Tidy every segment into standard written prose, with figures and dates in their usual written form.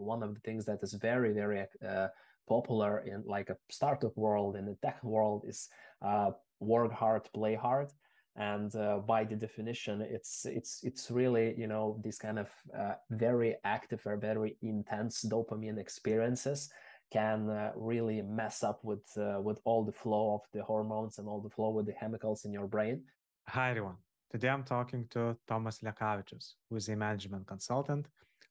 one of the things that is very, very popular in like a startup world, in the tech world, is work hard, play hard. And by the definition, it's really, you know, these kind of very active or very intense dopamine experiences can really mess up with all the flow of the hormones and all the flow with the chemicals in your brain. Hi, everyone. Today I'm talking to Tomas Lekavičius, who is a management consultant,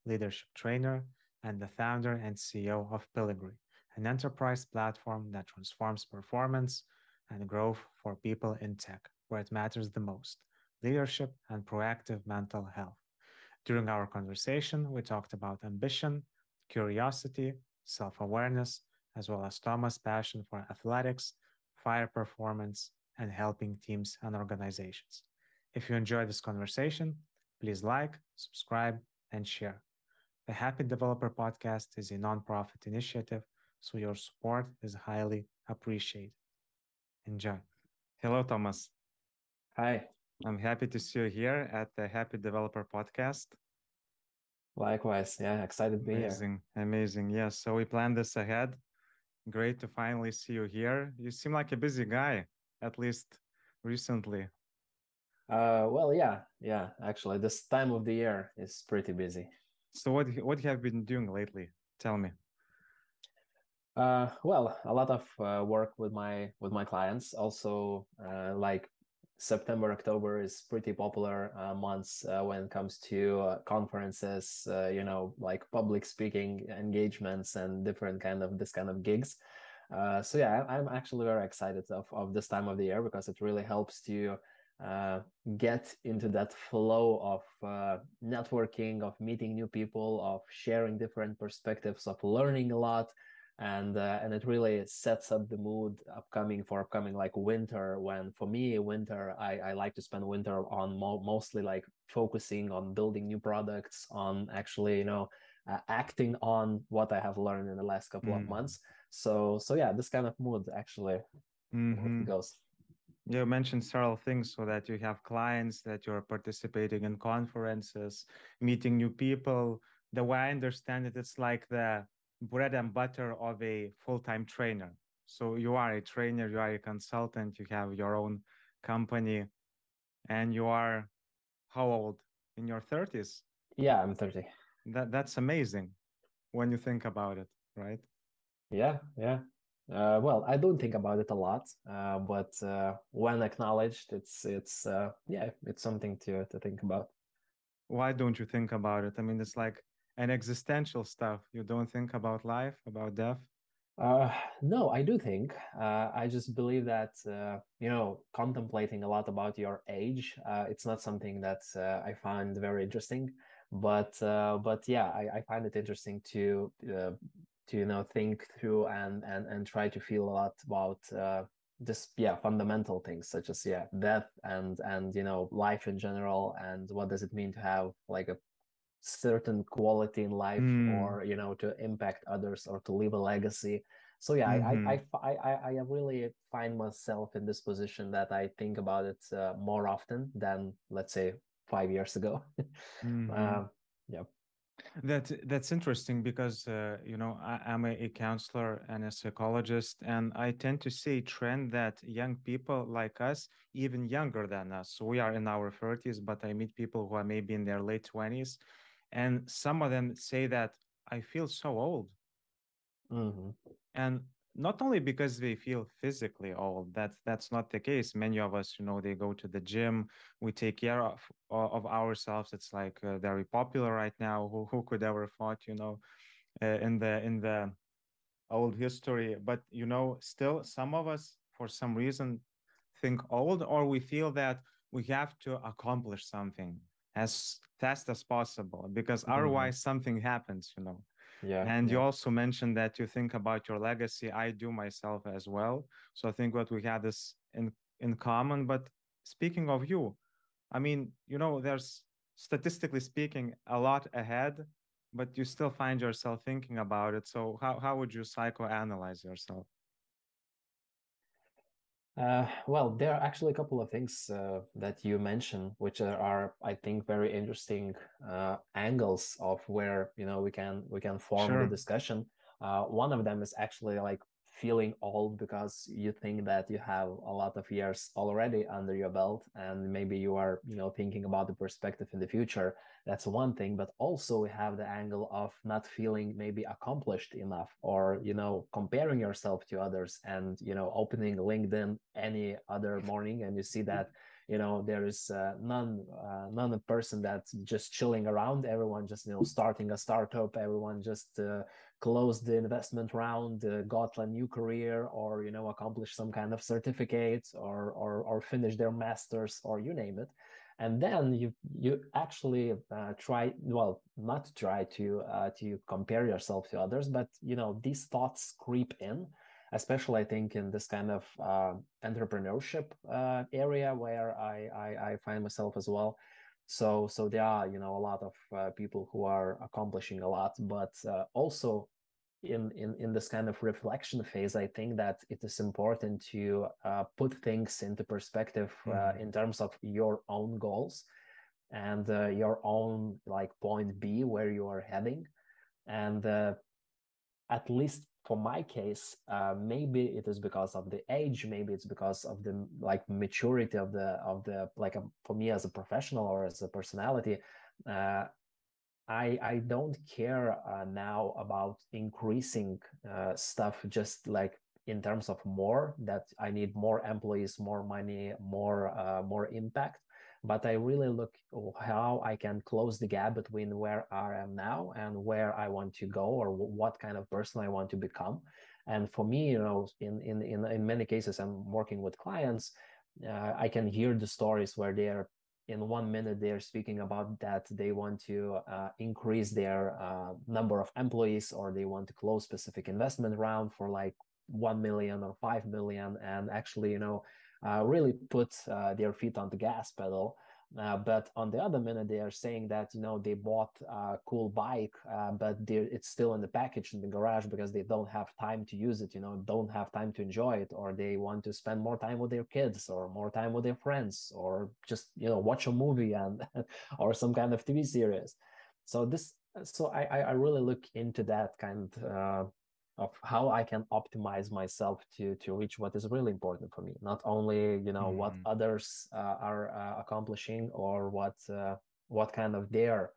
leadership trainer, and the founder and CEO of Piligree, an enterprise platform that transforms performance and growth for people in tech, where it matters the most: leadership and proactive mental health. During our conversation, we talked about ambition, curiosity, self awareness, as well as Thomas' passion for athletics, fire performance, and helping teams and organizations. If you enjoyed this conversation, please like, subscribe, and share. The Happy Developer Podcast is a nonprofit initiative, so your support is highly appreciated. Enjoy. Hello, Thomas. Hi. I'm happy to see you here at the Happy Developer Podcast. Likewise. Yeah, excited to be here. Amazing, amazing. Yes, so we planned this ahead. Great to finally see you here. You seem like a busy guy, at least recently. Well, yeah. Actually, this time of the year is pretty busy. So what have you been doing lately? Tell me. Well, a lot of work with my clients. Also, like September, October is pretty popular months when it comes to conferences. You know, like public speaking engagements and different kind of this kind of gigs. So yeah, I'm actually very excited of this time of the year because it really helps to get into that flow of networking, of meeting new people, of sharing different perspectives, of learning a lot. And it really sets up the mood upcoming like winter, when for me winter, I like to spend winter on mostly like focusing on building new products, on actually, you know, acting on what I have learned in the last couple of months. So yeah, this kind of mood actually goes. You mentioned several things, so that you have clients, that you're participating in conferences, meeting new people. The way I understand it, it's like the bread and butter of a full-time trainer. So you are a trainer, you are a consultant, you have your own company, and you are how old? In your 30s? Yeah, I'm 30. That's amazing when you think about it, right? Yeah. Well, I don't think about it a lot, but when acknowledged, it's yeah, it's something to think about. Why don't you think about it? I mean, it's like an existential stuff. You don't think about life, about death? Uh, no, I do think. I just believe that you know, contemplating a lot about your age, it's not something that I find very interesting. But yeah, I find it interesting to you know, think through and try to feel a lot about just yeah, fundamental things such as yeah, death and you know, life in general, and what does it mean to have like a certain quality in life, or you know, to impact others or to leave a legacy. So yeah, I really find myself in this position that I think about it more often than, let's say, 5 years ago. Yeah. That's interesting because you know, I'm a counselor and a psychologist, and I tend to see a trend that young people like us, even younger than us, so we are in our 30s, but I meet people who are maybe in their late 20s, and some of them say that I feel so old. And not only because they feel physically old, that's not the case. Many of us, you know, they go to the gym, we take care of ourselves. It's like very popular right now. Who could ever thought, you know, in the old history? But you know, still some of us, for some reason, think old, or we feel that we have to accomplish something as fast as possible because otherwise something happens, you know. Yeah. And you also mentioned that you think about your legacy. I do myself as well. So I think what we have is in common. But speaking of you, I mean, you know, there's statistically speaking a lot ahead, but you still find yourself thinking about it. So how would you psychoanalyze yourself? Well, there are actually a couple of things that you mentioned, which are, I think, very interesting angles of where we can form the Sure. discussion. One of them is actually like feeling old because you think that you have a lot of years already under your belt, and maybe you are thinking about the perspective in the future. That's one thing, but also we have the angle of not feeling maybe accomplished enough, or comparing yourself to others, and opening LinkedIn any other morning and you see that there is none a person that's just chilling around. Everyone just starting a startup, everyone just closed the investment round, got a new career, or accomplished some kind of certificate, or finish their masters, or you name it. And then you actually not try to compare yourself to others, but these thoughts creep in, especially I think in this kind of entrepreneurship area where I find myself as well. So there are a lot of people who are accomplishing a lot, but also in this kind of reflection phase, I think that it is important to put things into perspective in terms of your own goals and your own like point B where you are heading. And at least for my case, maybe it is because of the age, maybe it's because of the like maturity of the like for me as a professional or as a personality. I don't care now about increasing stuff just like in terms of more, that I need more employees, more money, more impact. But I really look how I can close the gap between where I am now and where I want to go, or what kind of person I want to become. And for me, in many cases, I'm working with clients. I can hear the stories where they're in 1 minute they're speaking about that they want to increase their number of employees, or they want to close specific investment round for like 1 million or 5 million, and actually really put their feet on the gas pedal. But on the other minute, they are saying that they bought a cool bike, but it's still in the package in the garage because they don't have time to use it, don't have time to enjoy it, or they want to spend more time with their kids, or more time with their friends, or just watch a movie and or some kind of TV series. So I really look into that kind of how I can optimize myself to reach what is really important for me. Not only what others are accomplishing, or what kind of their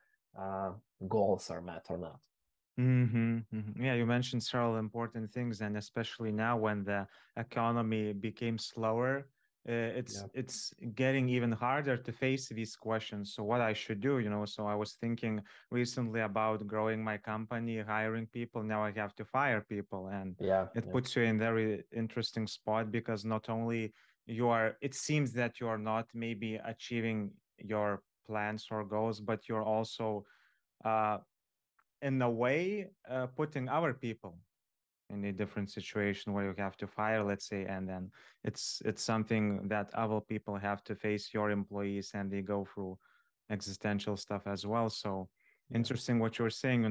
goals are met or not. Yeah, you mentioned several important things, and especially now when the economy became slower, Yeah. it's getting even harder to face these questions. So what I should do, so I was thinking recently about growing my company, hiring people. Now I have to fire people, and Yeah. it Yeah. puts you in very interesting spot because not only it seems that you are not maybe achieving your plans or goals, but you're also uh, in a way putting our people in a different situation where you have to fire, let's say, and then it's something that other people have to face, your employees, and they go through existential stuff as well. So Yeah. interesting what you're saying.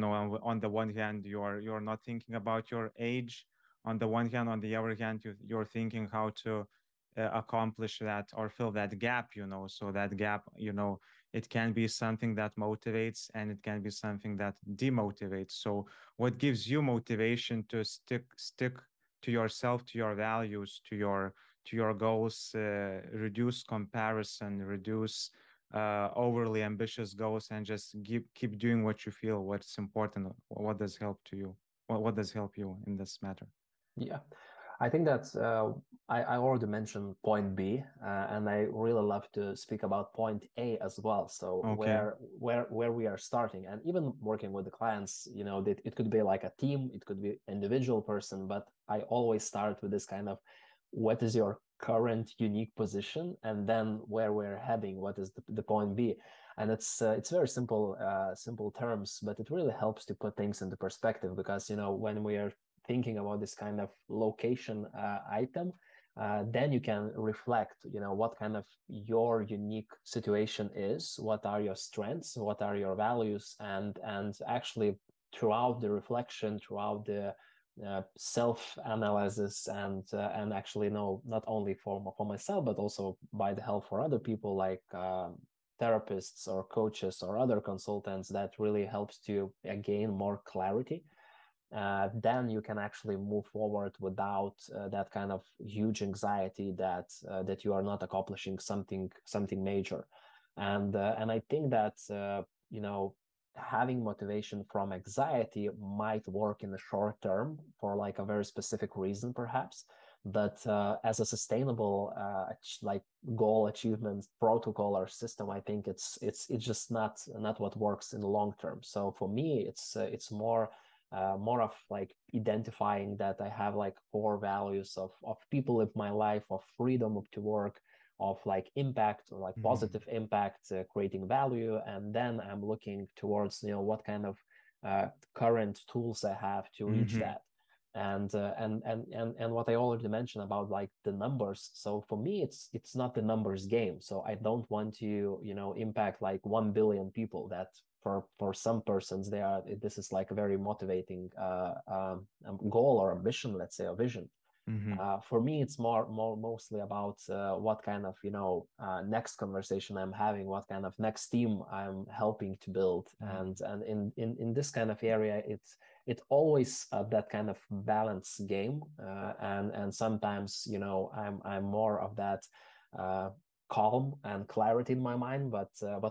On the one hand, you're not thinking about your age. On the one hand, on the other hand, you're thinking how to accomplish that or fill that gap. So that gap, it can be something that motivates and it can be something that demotivates. So what gives you motivation to stick to yourself, to your values, to your goals, reduce comparison, reduce overly ambitious goals, and just keep doing what you feel, what's important, what does help to you, what does help you in this matter? Yeah, I think that I already mentioned point B, and I really love to speak about point A as well. So Okay. where we are starting, and even working with the clients, that it could be like a team, it could be individual person, but I always start with this kind of, what is your current unique position, and then where we're heading, what is the point B. And it's very simple terms, but it really helps to put things into perspective, because when we are thinking about this kind of location item, then you can reflect, what kind of your unique situation is, what are your strengths, what are your values, and actually throughout the reflection, throughout the self-analysis and actually no, not only for myself, but also by the help for other people like therapists or coaches or other consultants that really helps to gain more clarity. Then you can actually move forward without that kind of huge anxiety that you are not accomplishing something major. And I think that having motivation from anxiety might work in the short term for like a very specific reason, perhaps. But as a sustainable like goal achievement protocol or system, I think it's just not what works in the long term. So for me, it's more of like identifying that I have like core values of people in my life, of freedom to work, of like impact or like positive impact, creating value. And then I'm looking towards, what kind of current tools I have to reach that. And what I already mentioned about like the numbers. So for me, it's not the numbers game. So I don't want to, impact like 1 billion people. That for some persons, this is like a very motivating goal or ambition, let's say, a vision. For me, it's mostly about what kind of next conversation I'm having, what kind of next team I'm helping to build, and in this kind of area, it's always that kind of balance game, and sometimes I'm more of that calm and clarity in my mind, but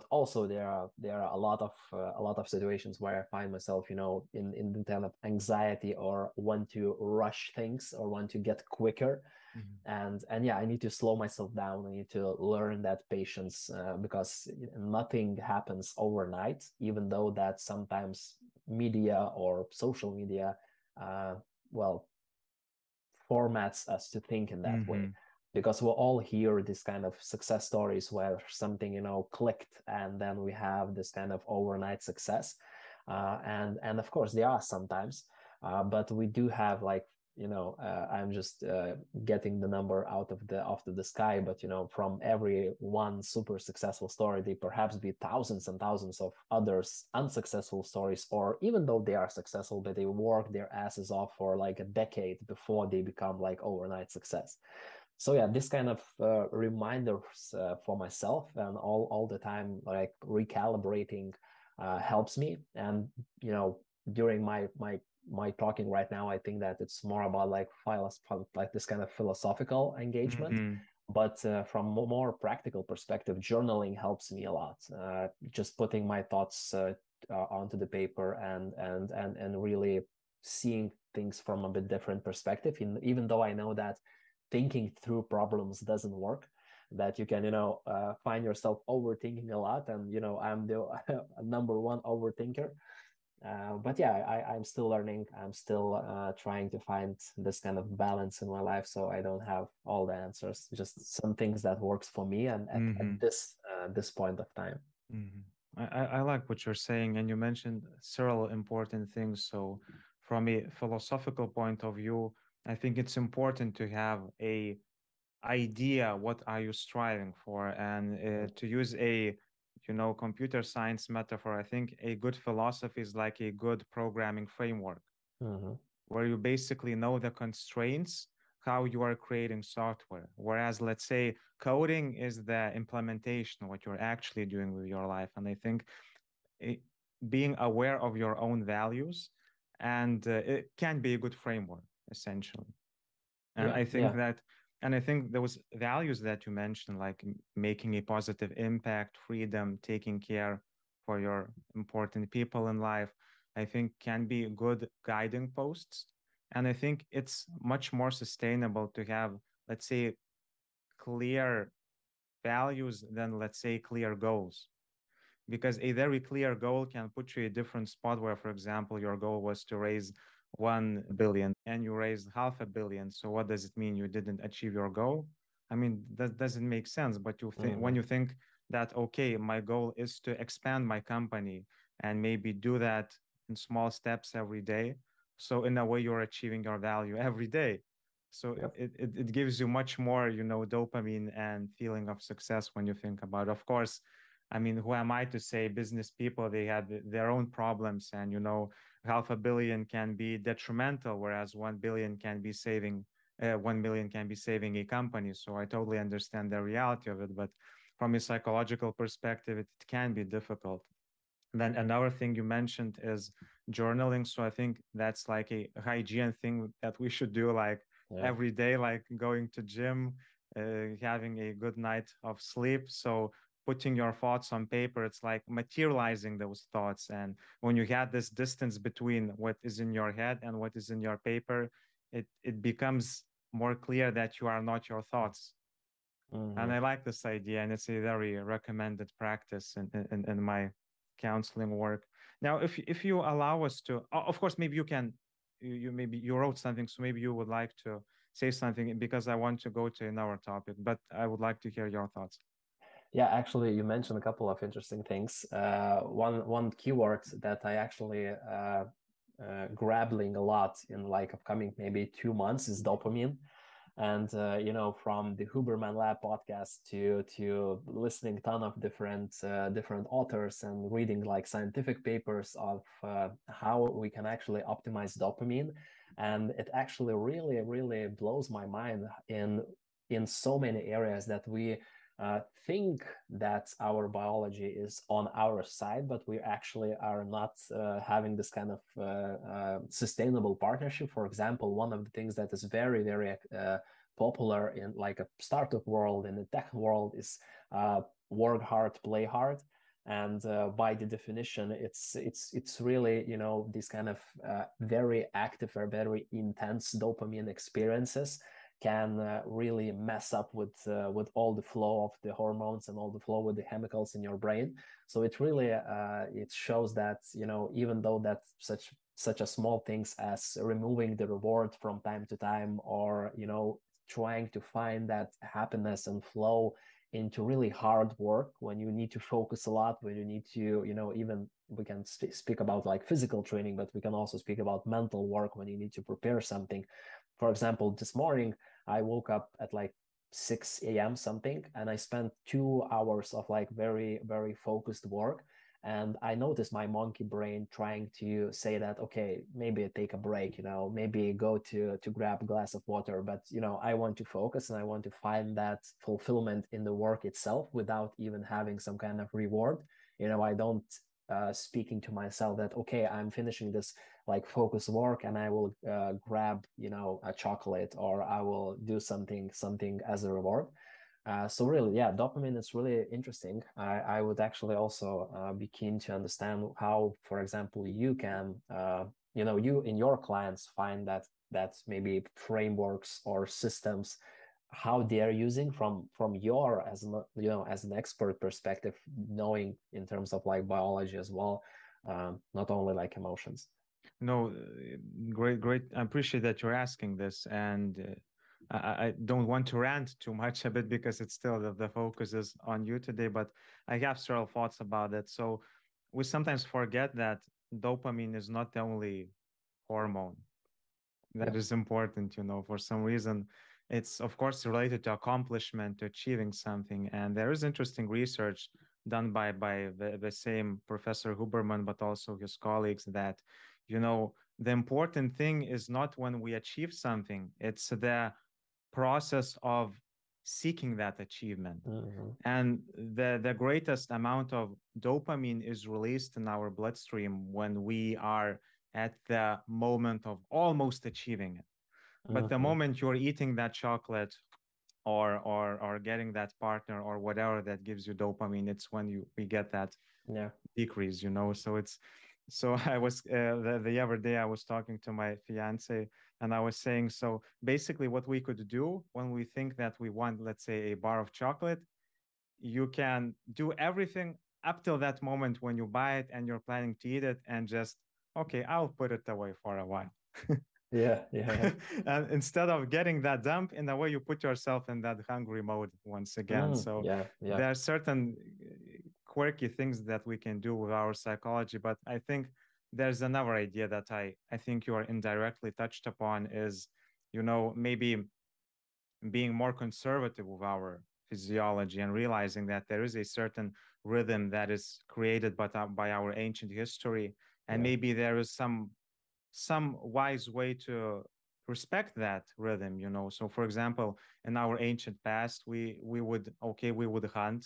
also there are a lot of situations where I find myself in the kind of anxiety or want to rush things or want to get quicker. And yeah, I need to slow myself down. I need to learn that patience, because nothing happens overnight, even though that sometimes media or social media well formats us to think in that way, because we'll all hear this kind of success stories where something clicked, and then we have this kind of overnight success, and of course there are sometimes, but we do have like I'm just getting the number out of the sky, but from every one super successful story, they perhaps be thousands and thousands of others unsuccessful stories, or even though they are successful, but they work their asses off for like a decade before they become like overnight success. So yeah, this kind of reminders for myself, and all the time like recalibrating helps me. And during my talking right now, I think that it's more about like this kind of philosophical engagement. But from a more practical perspective, journaling helps me a lot. Just putting my thoughts onto the paper and really seeing things from a bit different perspective. Even though I know that thinking through problems doesn't work, that you can find yourself overthinking a lot, and I'm the number one overthinker. But yeah, I'm still learning. I'm still trying to find this kind of balance in my life, so I don't have all the answers, just some things that works for me and at this point of time. I like what you're saying, and you mentioned several important things. So from a philosophical point of view, I think it's important to have a idea what are you striving for, and to use a computer science metaphor, I think a good philosophy is like a good programming framework, where you basically know the constraints, how you are creating software. Whereas, let's say, coding is the implementation, what you're actually doing with your life. And I think being aware of your own values, and it can be a good framework, essentially. And I think that, and I think those values that you mentioned, like making a positive impact, freedom, taking care for your important people in life, I think can be good guiding posts. And I think it's much more sustainable to have, let's say, clear values than, let's say, clear goals. Because a very clear goal can put you in a different spot where, for example, your goal was to raise 1 billion and you raised 500 million. So what does it mean? You didn't achieve your goal? I mean, that doesn't make sense. But you think when you think that, okay, my goal is to expand my company and maybe do that in small steps every day. So in a way, you're achieving your value every day. So it gives you much more, dopamine and feeling of success when you think about it. Of course, I mean, who am I to say business people, they had their own problems, and, half a billion can be detrimental, whereas 1 billion can be saving 1 million can be saving a company. So I totally understand the reality of it, but from a psychological perspective, it can be difficult. Then another thing you mentioned is journaling. So I think that's like a hygiene thing that we should do like every day, like going to gym, having a good night of sleep. So putting your thoughts on paper, it's like materializing those thoughts. And when you have this distance between what is in your head and what is in your paper, it becomes more clear that you are not your thoughts. And I like this idea, and it's a very recommended practice in my counseling work. Now, if you allow us to, of course, maybe you can, you maybe you wrote something, so maybe you would like to say something because I want to go to another topic, but I would like to hear your thoughts. Yeah, actually, you mentioned a couple of interesting things. One keyword that I actually grappling a lot in like upcoming maybe 2 months is dopamine. And you know, from the Huberman Lab podcast to listening ton of different authors and reading like scientific papers of how we can actually optimize dopamine, and it actually really blows my mind in so many areas that we think that our biology is on our side, but we actually are not having this kind of sustainable partnership. For example, one of the things that is very popular in like a startup world, in the tech world, is work hard, play hard. And by the definition, it's really, you know, these kind of very active or very intense dopamine experiences can really mess up with all the flow of the hormones and all the flow with the chemicals in your brain. So it really it shows that, you know, even though that such a small things as removing the reward from time to time, or, you know, trying to find that happiness and flow into really hard work when you need to focus a lot, when you need to, you know, even we can speak about like physical training, but we can also speak about mental work when you need to prepare something. For example, this morning I woke up at like 6 a.m. something, and I spent 2 hours of like very focused work. And I noticed my monkey brain trying to say that, okay, maybe take a break, you know, maybe go to grab a glass of water. But, you know, I want to focus and I want to find that fulfillment in the work itself without even having some kind of reward. You know, I don't speaking to myself that, okay, I'm finishing this like focus work and I will grab, you know, a chocolate, or I will do something as a reward. So really, yeah, dopamine is really interesting. I would actually also be keen to understand how, for example, you can, you know, you in your clients find that maybe frameworks or systems, how they are using from your, as an, you know, as an expert perspective, knowing in terms of like biology as well, not only like emotions. No, great. I appreciate that you're asking this, and I don't want to rant too much a bit because it's still the focus is on you today, but I have several thoughts about it. So we sometimes forget that dopamine is not the only hormone that is important, you know. For some reason, it's of course related to accomplishment, to achieving something. And there is interesting research done by the same Professor Huberman, but also his colleagues, that, you know, the important thing is not when we achieve something, it's the process of seeking that achievement. And the greatest amount of dopamine is released in our bloodstream when we are at the moment of almost achieving it. But the moment you're eating that chocolate, or getting that partner or whatever that gives you dopamine, it's when we get that decrease, you know. So I was the other day I was talking to my fiance, and I was saying, so basically what we could do when we think that we want, let's say, a bar of chocolate, you can do everything up till that moment when you buy it and you're planning to eat it, and just, okay, I'll put it away for a while. Yeah. And instead of getting that dump, in a way, you put yourself in that hungry mode once again. So there are certain quirky things that we can do with our psychology. But I think there's another idea that I think you are indirectly touched upon is, you know, maybe being more conservative with our physiology and realizing that there is a certain rhythm that is created by our ancient history. And maybe there is some wise way to respect that rhythm, you know. So for example, in our ancient past, we would hunt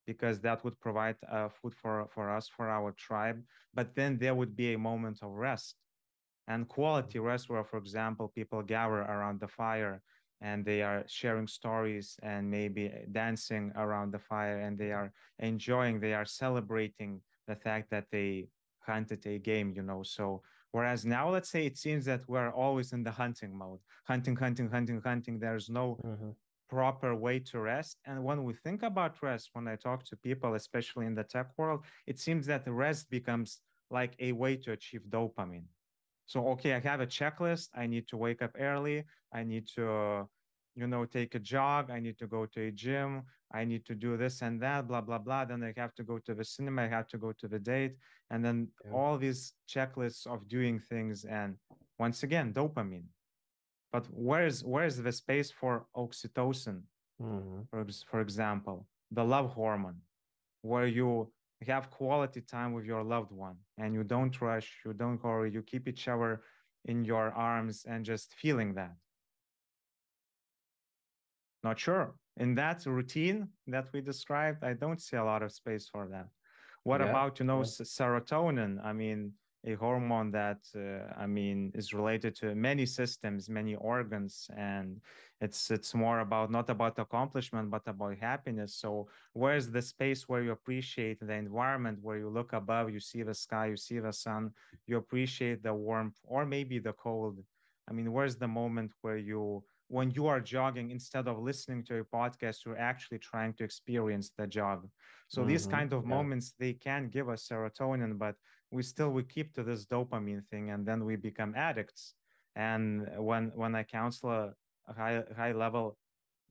because that would provide food for us, for our tribe. But then there would be a moment of rest and quality rest where, for example, people gather around the fire and they are sharing stories and maybe dancing around the fire, and they are enjoying, they are celebrating the fact that they hunted a game, you know. So whereas now, let's say, it seems that we're always in the hunting mode, hunting. There's no proper way to rest. And when we think about rest, when I talk to people, especially in the tech world, it seems that the rest becomes like a way to achieve dopamine. So, okay, I have a checklist. I need to wake up early. I need to, take a jog. I need to go to a gym. I need to do this and that, blah, blah, blah. Then I have to go to the cinema. I have to go to the date. And then all these checklists of doing things. And once again, dopamine. But where's the space for oxytocin, for example, the love hormone, where you have quality time with your loved one and you don't rush, you don't hurry, you keep each other in your arms and just feeling that. Not sure. In that routine that we described, I don't see a lot of space for that. What about, serotonin? I mean, a hormone that, is related to many systems, many organs, and it's more about, not about accomplishment, but about happiness. So where's the space where you appreciate the environment, where you look above, you see the sky, you see the sun, you appreciate the warmth or maybe the cold? I mean, where's the moment where when you are jogging, instead of listening to a podcast, you're actually trying to experience the jog? So these kind of moments, they can give us serotonin, but we keep to this dopamine thing, and then we become addicts. And when I counsel a high level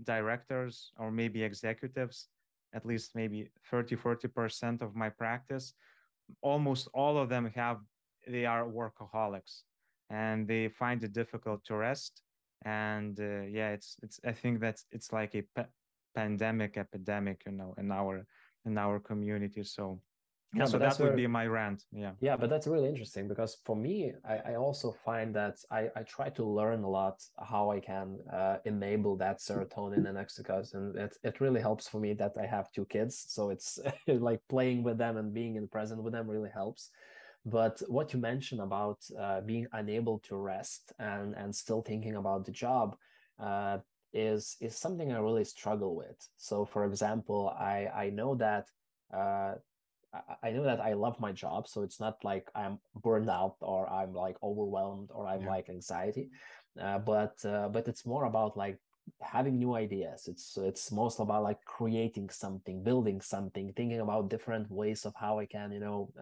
directors or maybe executives, at least maybe 40% of my practice, almost all of them they are workaholics, and they find it difficult to rest. And it's I think that it's like a epidemic, you know, in our community. So so that would be my rant. Yeah, but that's really interesting, because for me, I also find that I try to learn a lot how I can enable that serotonin and oxytocin. It really helps for me that I have 2 kids, so it's like playing with them and being in the present with them really helps. But what you mentioned about being unable to rest and still thinking about the job is something I really struggle with. So, for example, I know that I know that I love my job, so it's not like I'm burned out or I'm like overwhelmed or I'm like anxiety, but it's more about like having new ideas. It's most about like creating something, building something, thinking about different ways of how I can,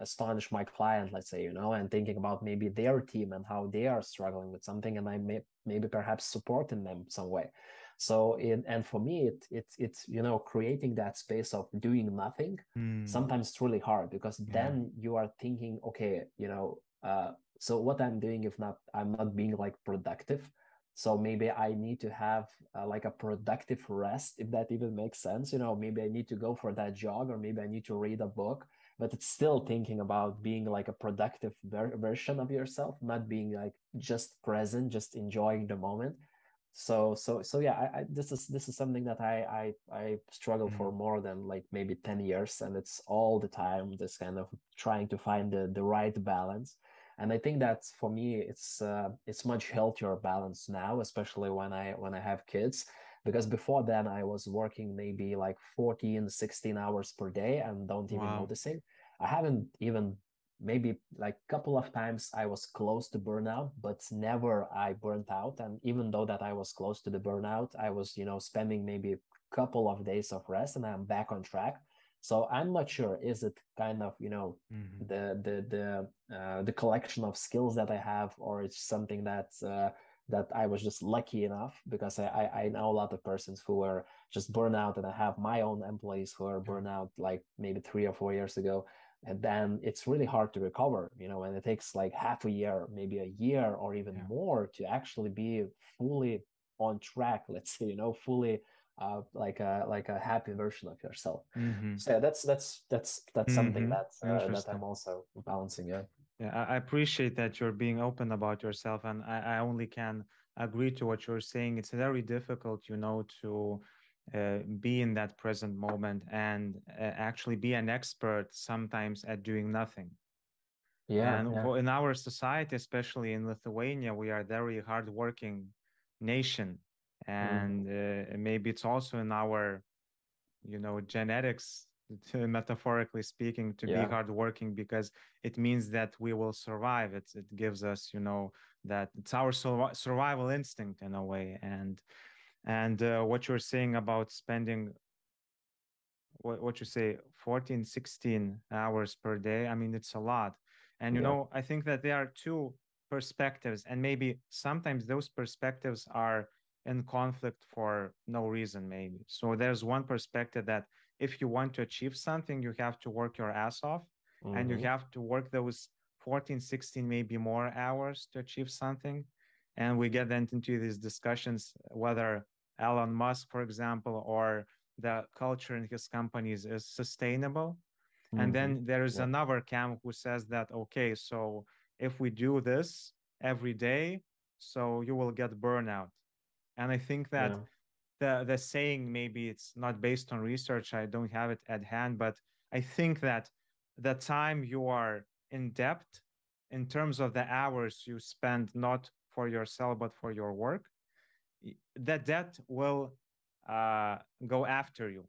astonish my client, let's say, and thinking about maybe their team and how they are struggling with something, and I maybe perhaps supporting them some way. So and for me, it's creating that space of doing nothing. Sometimes it's really hard, because then you are thinking, okay, so what I'm doing, if not, I'm not being like productive. So maybe I need to have like a productive rest, if that even makes sense. Maybe I need to go for that jog, or maybe I need to read a book, but it's still thinking about being like a productive version of yourself, not being like just present, just enjoying the moment. So yeah, this is something that I struggle for more than like maybe 10 years, and it's all the time this kind of trying to find the right balance. And I think that for me it's much healthier balance now, especially when I have kids, because before then I was working maybe like 14, 16 hours per day and don't even noticing. I haven't even, maybe like a couple of times I was close to burnout, but never I burnt out. And even though that I was close to the burnout, I was, spending maybe a couple of days of rest and I'm back on track. So I'm not sure, is it kind of, the collection of skills that I have, or it's something that I was just lucky enough, because I know a lot of persons who were just burnout, and I have my own employees who are burnout like maybe 3 or 4 years ago. And then it's really hard to recover, and it takes like half a year, maybe a year or even more to actually be fully on track, let's say, fully like a happy version of yourself. So yeah, that's something that I'm also balancing. Yeah. Yeah, I appreciate that you're being open about yourself, and I only can agree to what you're saying. It's very difficult, to be in that present moment and actually be an expert sometimes at doing nothing. Yeah, And yeah. in our society, especially in Lithuania, we are a very hardworking nation, Hmm. and maybe it's also in our genetics, metaphorically speaking, to be Yeah. hardworking, because it means that we will survive. It gives us, that it's our survival instinct in a way. And what you're saying about spending, what you say, 14, 16 hours per day, I mean, it's a lot. And Yeah. I think that there are two perspectives, and maybe sometimes those perspectives are in conflict for no reason, maybe. So there's one perspective that if you want to achieve something, you have to work your ass off, and you Hmm. have to work those 14, 16, maybe more hours to achieve something. And we get then into these discussions whether Elon Musk, for example, or the culture in his companies is sustainable. And Hmm. then there is Yeah. another camp who says that, okay, so if we do this every day, so you will get burnout. And I think that Yeah. the saying, maybe it's not based on research, I don't have it at hand, but I think that the time you are in depth in terms of the hours you spend not for yourself but for your work, that debt will uh, go after you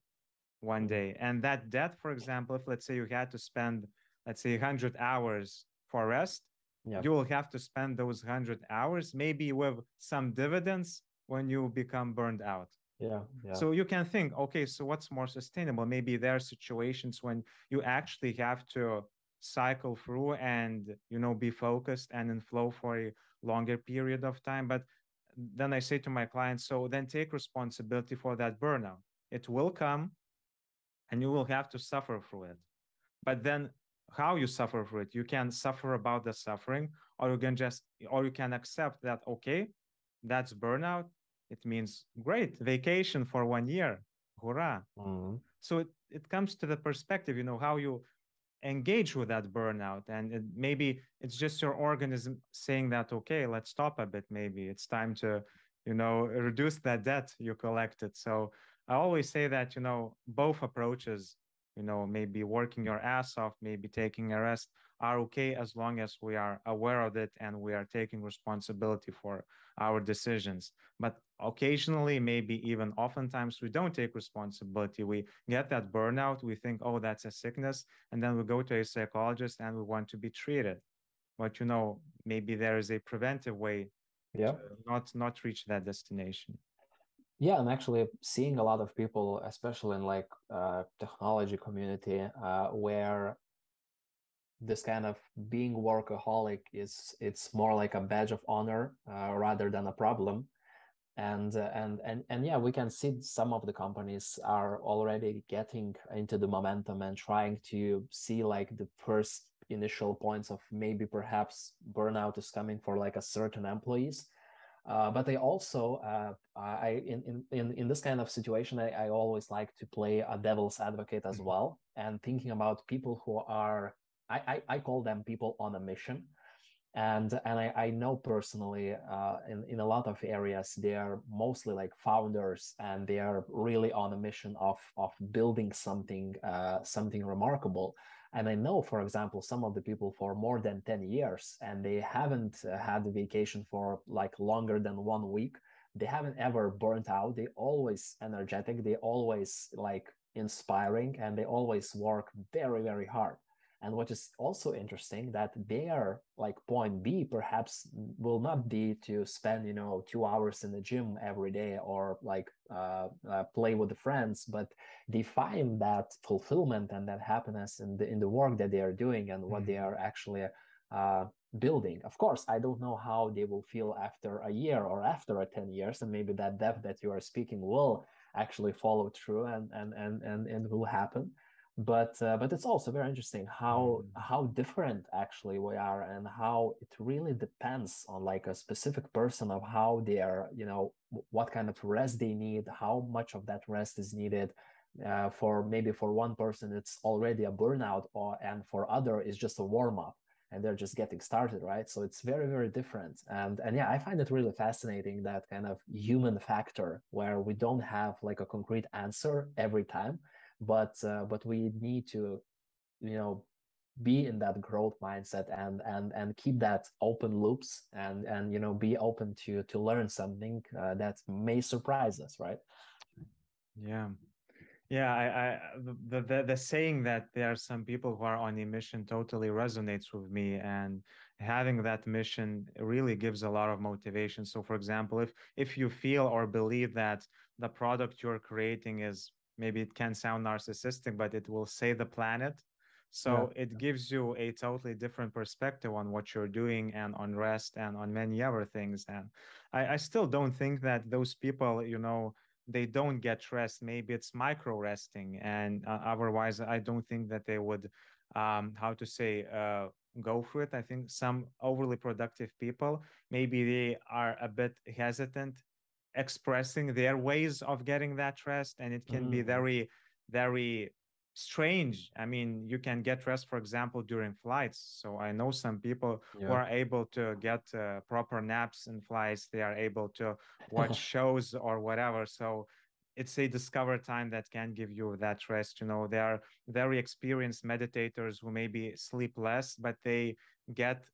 one Hmm. day. And that debt, for example, if let's say you had to spend, let's say, 100 hours for rest, Yeah. you will have to spend those 100 hours, maybe with some dividends when you become burned out. Yeah. Yeah. So you can think, okay, so what's more sustainable? Maybe there are situations when you actually have to cycle through and be focused and in flow for a longer period of time. But then I say to my clients, so then take responsibility for that burnout. It will come, and you will have to suffer through it. But then how you suffer through it, you can suffer about the suffering, or you can accept that, okay, that's burnout. It means great vacation for 1 year. Hurrah. Hmm. So it comes to the perspective, how you engage with that burnout. And maybe it's just your organism saying that, okay, let's stop a bit. Maybe it's time to, reduce that debt you collected. So I always say that, both approaches, maybe working your ass off, maybe taking a rest, are okay as long as we are aware of it and we are taking responsibility for our decisions. But occasionally, maybe even oftentimes, we don't take responsibility. We get that burnout. We think, oh, that's a sickness. And then we go to a psychologist and we want to be treated. But, maybe there is a preventive way to Yeah. not reach that destination. Yeah, I'm actually seeing a lot of people, especially in like technology community, where this kind of being workaholic is it's more like a badge of honor rather than a problem. And yeah, we can see some of the companies are already getting into the momentum and trying to see like the first initial points of maybe perhaps burnout is coming for like a certain employees. But they also, I in this kind of situation, I always like to play a devil's advocate as Mhm. well, and thinking about people who are, I call them people on a mission, and I know personally in a lot of areas they are mostly like founders and they are really on a mission of building something remarkable. And I know, for example, some of the people for more than 10 years and they haven't had a vacation for like longer than 1 week. They haven't ever burnt out. They always energetic. They always like inspiring and they always work very, very hard. And what is also interesting that their like point B perhaps will not be to spend 2 hours in the gym every day or like play with the friends, but they find that fulfillment and that happiness in the work that they are doing and what they Mhm. are actually uh, building. Of course, I don't know how they will feel after a year or after 10 years, and maybe that depth that you are speaking will actually follow through and will happen. But it's also very interesting Mhm. how different actually we are and how it really depends on like a specific person of how they are, what kind of rest they need, how much of that rest is needed. For maybe for one person it's already a burnout, or and for other it's just a warm up. and they're just getting started, right? So it's very, very different. And yeah, I find it really fascinating, that kind of human factor where we don't have like a concrete answer every time, but we need to, be in that growth mindset and keep that open loops and be open to learn something that may surprise us, right? Yeah. Yeah, the saying that there are some people who are on a mission totally resonates with me, and having that mission really gives a lot of motivation. So, for example, if you feel or believe that the product you're creating is, maybe it can sound narcissistic, but it will save the planet. Yeah. So it gives you a totally different perspective on what you're doing and on rest and on many other things. And I still don't think that those people, they don't get rest. Maybe it's micro resting, and otherwise, I don't think that they would, how to say, go for it. I think some overly productive people, maybe they are a bit hesitant expressing their ways of getting that rest, and it can be Mm-hmm. very, very strange. I mean, you can get rest, for example, during flights. So I know some people who Yeah. are able to get proper naps in flights. They are able to watch shows or whatever. So it's a discover time that can give you that rest. There are very experienced meditators who maybe sleep less, but they get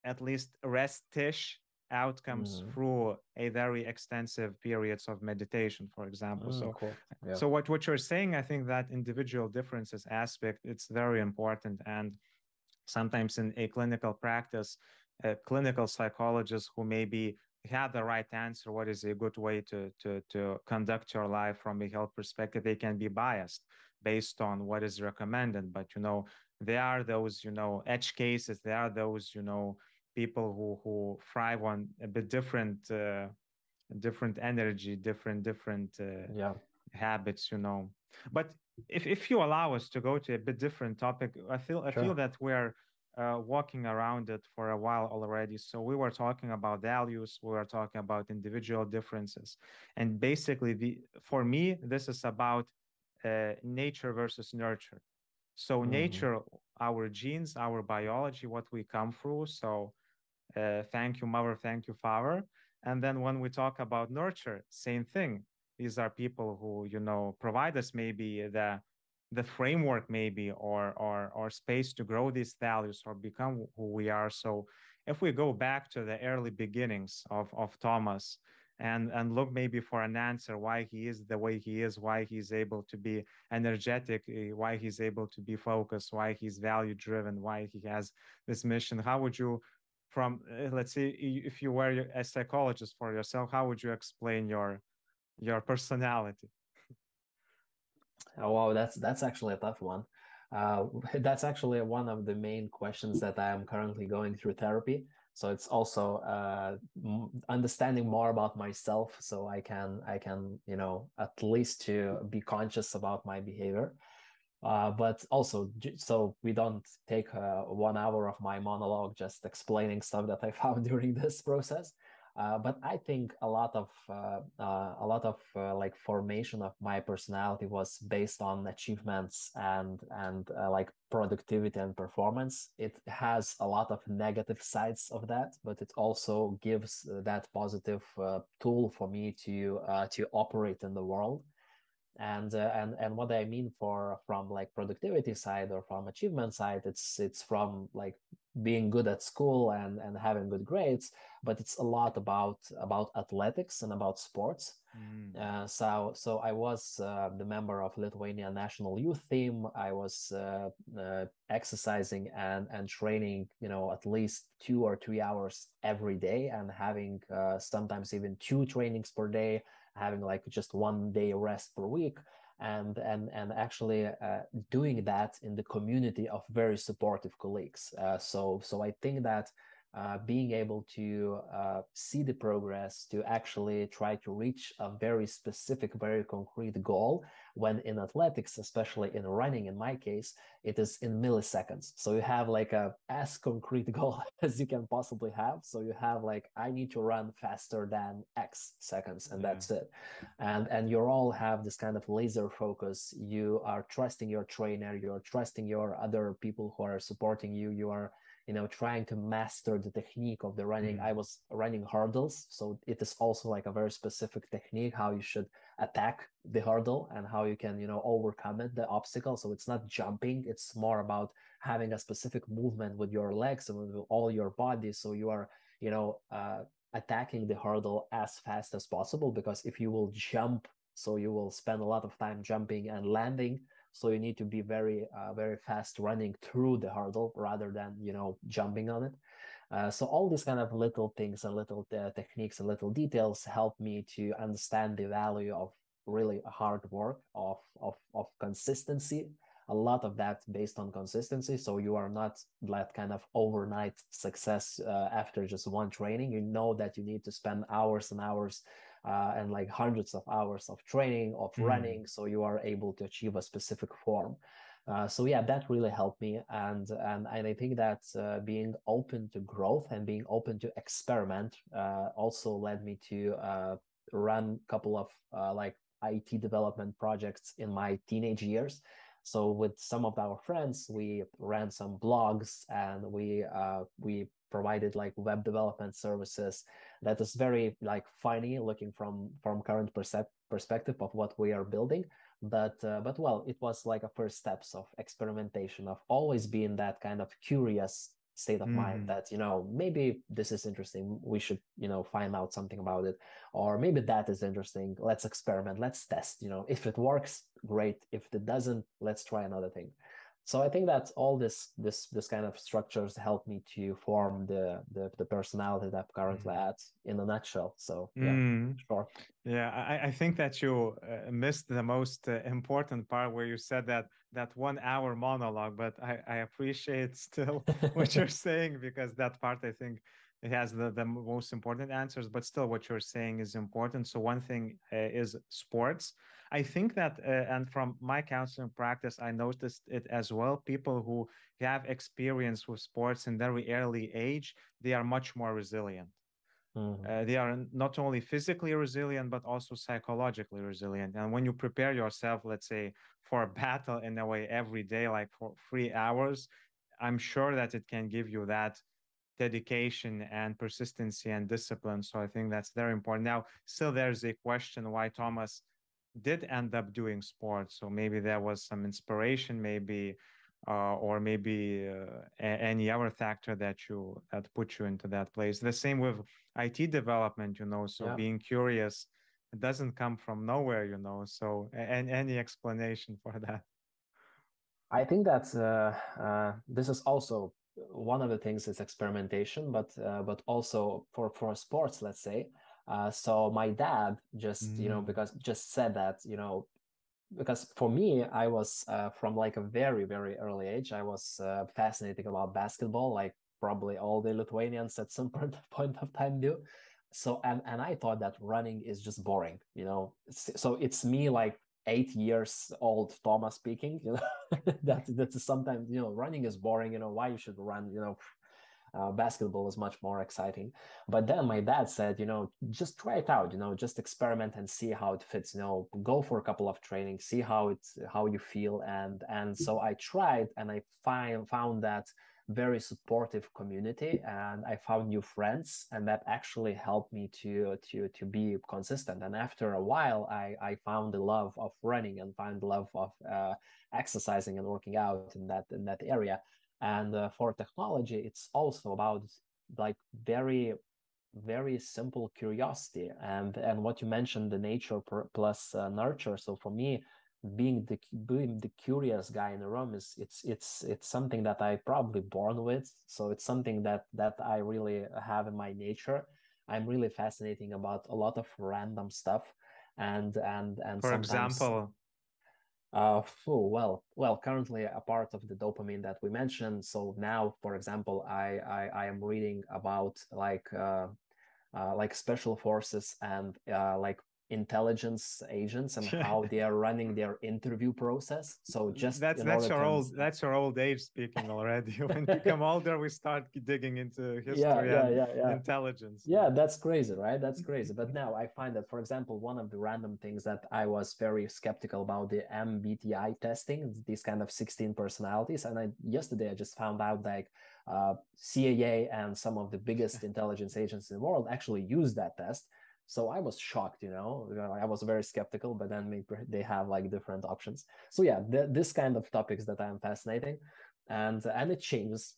at least rest-ish outcomes Mm-hmm. through a very extensive periods of meditation, for example. So, Cool. Yeah. so what you're saying, I think that individual differences aspect, it's very important. And sometimes in a clinical practice, clinical psychologists who maybe have the right answer, what is a good way to conduct your life from a health perspective, they can be biased based on what is recommended. But there are those edge cases. There are those people who thrive on a bit different energy, different Yeah. habits. But if you allow us to go to a bit different topic, I feel Sure. that we're walking around it for a while already. So we were talking about values, we were talking about individual differences, and basically, for me, this is about nature versus nurture. So Mm-hmm. nature, our genes, our biology, what we come through. So thank you, mother, thank you, father. And then when we talk about nurture, same thing. These are people who, provide us maybe the framework, maybe, or space to grow these values or become who we are. So if we go back to the early beginnings of Thomas and look maybe for an answer why he is the way he is, why he's able to be energetic, why he's able to be focused, why he's value driven, why he has this mission, how would you, from let's say, if you were a psychologist for yourself, how would you explain your personality? Oh, wow, that's actually a tough one. That's actually one of the main questions that I am currently going through therapy. So it's also understanding more about myself, so I can at least to be conscious about my behavior. But also, so we don't take 1 hour of my monologue just explaining stuff that I found during this process. But I think a lot of like formation of my personality was based on achievements and like productivity and performance. It has a lot of negative sides of that, but it also gives that positive tool for me to operate in the world. And what I mean from like productivity side or from achievement side, it's from like being good at school and having good grades, but it's a lot about athletics and about sports. Mm. So I was the member of Lithuania national youth team. I was exercising and training, at least 2 or 3 hours every day, and having sometimes even two trainings per day, having like just 1 day rest per week, and actually doing that in the community of very supportive colleagues. So I think that being able to see the progress, to actually try to reach a very specific, very concrete goal, when in athletics, especially in running, in my case, it is in milliseconds. So you have like a as concrete goal as you can possibly have. So you have like, I need to run faster than X seconds, and Yeah. that's it. And you all have this kind of laser focus. You are trusting your trainer, you're trusting your other people who are supporting you. trying to master the technique of the running. I was running hurdles, so it is also like a very specific technique how you should attack the hurdle and how you can overcome it, the obstacle. So it's not jumping, it's more about having a specific movement with your legs and with all your body, so you are attacking the hurdle as fast as possible, because if you will jump, so you will spend a lot of time jumping and landing. So you need to be very, very fast running through the hurdle rather than, jumping on it. So all these kind of little things and little techniques and little details help me to understand the value of really hard work, of consistency. A lot of that based on consistency. So you are not that kind of overnight success after just one training. You know that you need to spend hours and hours and like hundreds of hours of training, of running, so you are able to achieve a specific form. So yeah, that really helped me, and I think that being open to growth and being open to experiment also led me to run a couple of like IT development projects in my teenage years. So with some of our friends, we ran some blogs, and we provided like web development services. That is very like funny looking from current perspective of what we are building. But well, it was like a first steps of experimentation, of always being that kind of curious state of mind that, maybe this is interesting, we should, find out something about it, or maybe that is interesting, let's experiment, let's test, if it works, great, if it doesn't, let's try another thing. So I think that all this kind of structures help me to form the personality that I'm currently at in a nutshell. So yeah, sure. Yeah, I think that you missed the most important part where you said that 1 hour monologue, but I appreciate still what you're saying, because that part, I think it has the most important answers, but still what you're saying is important. So one thing is sports. I think that, and from my counseling practice, I noticed it as well. People who have experience with sports in very early age, they are much more resilient. They are not only physically resilient, but also psychologically resilient. And when you prepare yourself, let's say, for a battle in a way every day, like for 3 hours, I'm sure that it can give you that dedication and persistency and discipline. So I think that's very important. Now, still there's a question why Tomas did end up doing sports. So maybe there was some inspiration, maybe, or maybe any other factor that put you into that place. The same with IT development, so being curious, it doesn't come from nowhere, so and any explanation for that? I think that this is also one of the things is experimentation, but also for sports, let's say. So my dad just, because just said that, because for me, I was from like a very, very early age, I was fascinated about basketball, like probably all the Lithuanians at some point of time do. So, and I thought that running is just boring, so it's me like 8 years old Thomas speaking, that's sometimes, running is boring, why you should run, basketball is much more exciting. But then my dad said, just try it out, just experiment and see how it fits, go for a couple of trainings, see how you feel. And so I tried, and I found that very supportive community, and I found new friends, and that actually helped me to be consistent. And after a while, I found the love of running and found the love of exercising and working out in that area. And for technology, it's also about like very, very simple curiosity, and what you mentioned, the nature plus nurture. So for me, being the curious guy in the room is it's something that I probably born with. So it's something that I really have in my nature. I'm really fascinating about a lot of random stuff, and for sometimes, example. Well, currently a part of the dopamine that we mentioned. So now, for example, I am reading about like special forces and like intelligence agents and how they are running their interview process. So just that's your old age speaking already. When we become older, we start digging into history and intelligence. Yeah, that's crazy, right? That's crazy. But now I find that, for example, one of the random things that I was very skeptical about, the MBTI testing, these kind of 16 personalities. And yesterday I just found out like CIA and some of the biggest intelligence agencies in the world actually use that test. So I was shocked, I was very skeptical, but then maybe they have like different options. So yeah, this kind of topics that I'm fascinating. And it changes,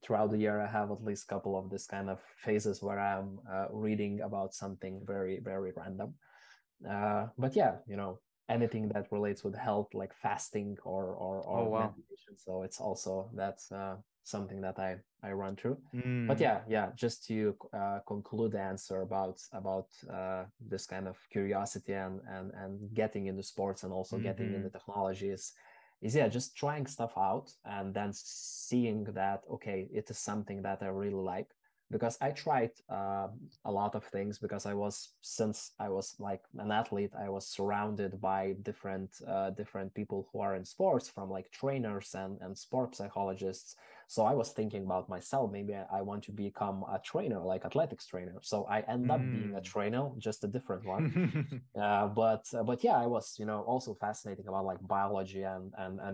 throughout the year. I have at least a couple of this kind of phases where I'm reading about something very, very random. But yeah, anything that relates with health, like fasting Oh, or wow. meditation. So it's also that's something that I run through. But Mm. yeah, just to conclude the answer about this kind of curiosity and getting into sports and also getting into technology is yeah, just trying stuff out and then seeing that okay, it is something that I really like. Because I tried a lot of things, because since I was like an athlete, I was surrounded by different people who are in sports, from like trainers and sport psychologists. So I was thinking about myself, maybe I want to become a trainer, like athletics trainer. So I end up being a trainer, just a different one. But yeah, I was also fascinating about like biology and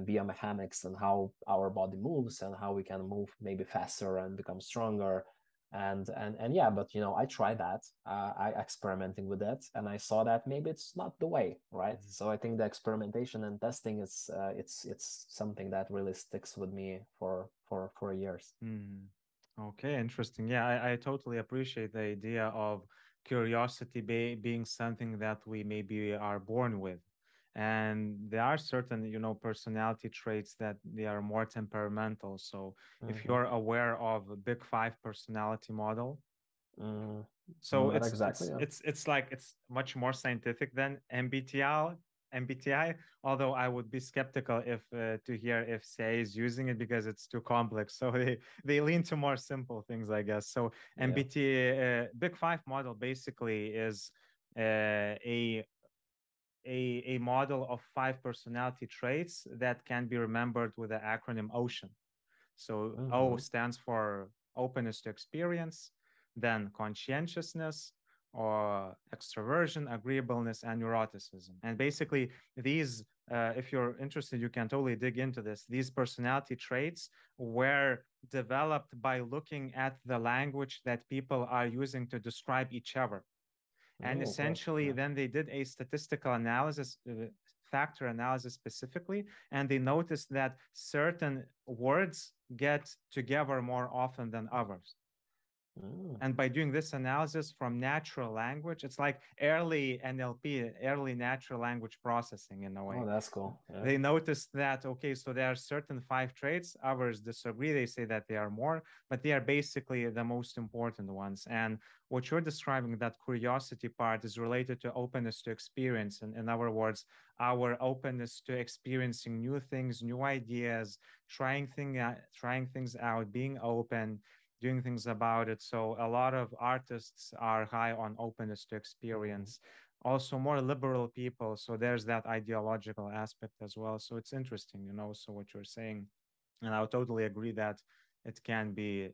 biomechanics and how our body moves and how we can move maybe faster and become stronger. And yeah, but I tried that. I experimenting with that, and I saw that maybe it's not the way, right? So I think the experimentation and testing is it's something that really sticks with me for years. Okay, interesting. Yeah, I totally appreciate the idea of curiosity being something that we maybe are born with. And there are certain, personality traits that they are more temperamental. So if Mm-hmm. you're aware of a big five personality model, so Not exactly. Yeah. it's much more scientific than MBTI. Although I would be skeptical if to hear if CIA is using it because it's too complex. So they lean to more simple things, I guess. So Yeah. MBTI Big Five model basically is a a model of five personality traits that can be remembered with the acronym OCEAN. So O Mm-hmm. stands for openness to experience, then conscientiousness or extroversion, agreeableness, and neuroticism. And basically, these, if you're interested, you can totally dig into this. These personality traits were developed by looking at the language that people are using to describe each other. And Oh, cool. essentially, Yeah. then they did a statistical analysis, factor analysis specifically, and they noticed that certain words get together more often than others. Mm. And by doing this analysis from natural language, it's like early NLP, early natural language processing in a Oh, way. that's cool. Yeah. They noticed that, okay, so there are certain five traits, others disagree. They say that they are more, but they are basically the most important ones. And what you're describing, that curiosity part, is related to openness to experience. And in other words, our openness to experiencing new things, new ideas, trying things out, being open, doing things about it. So a lot of artists are high on openness to Mm-hmm. experience. Also more liberal people. So there's that ideological aspect as well. So it's interesting, so what you're saying. And I would totally agree that it can be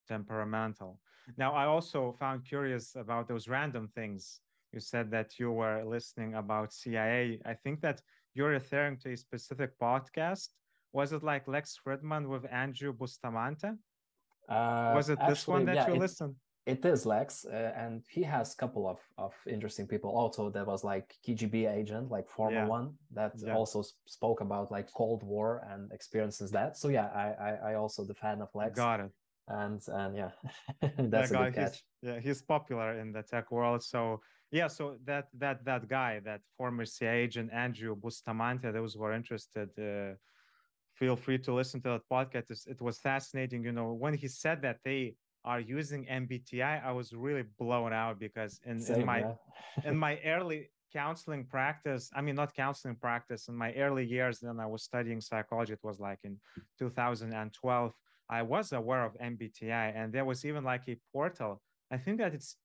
temperamental. Now, I also found curious about those random things. You said that you were listening about CIA. I think that you're referring to a specific podcast. Was it like Lex Fridman with Andrew Bustamante? Was it this one Actually, that yeah, you listened? it is Lex, and he has a couple of interesting people. Also, there was like KGB agent, like former Yeah, one, that yeah. also spoke about like Cold War and experiences that. So yeah, I also the fan of Lex, Got it. and yeah, Yeah, that's a guy, good catch. he's popular in the tech world. So yeah, so that guy, that former CIA agent Andrew Bustamante, those who are interested, feel free to listen to that podcast. It was fascinating. When he said that they are using MBTI, I was really blown out because in Same, my yeah. in my early counseling practice, I mean not counseling practice, in my early years, then I was studying psychology. It was like in 2012. I was aware of MBTI, and there was even like a portal. I think that it's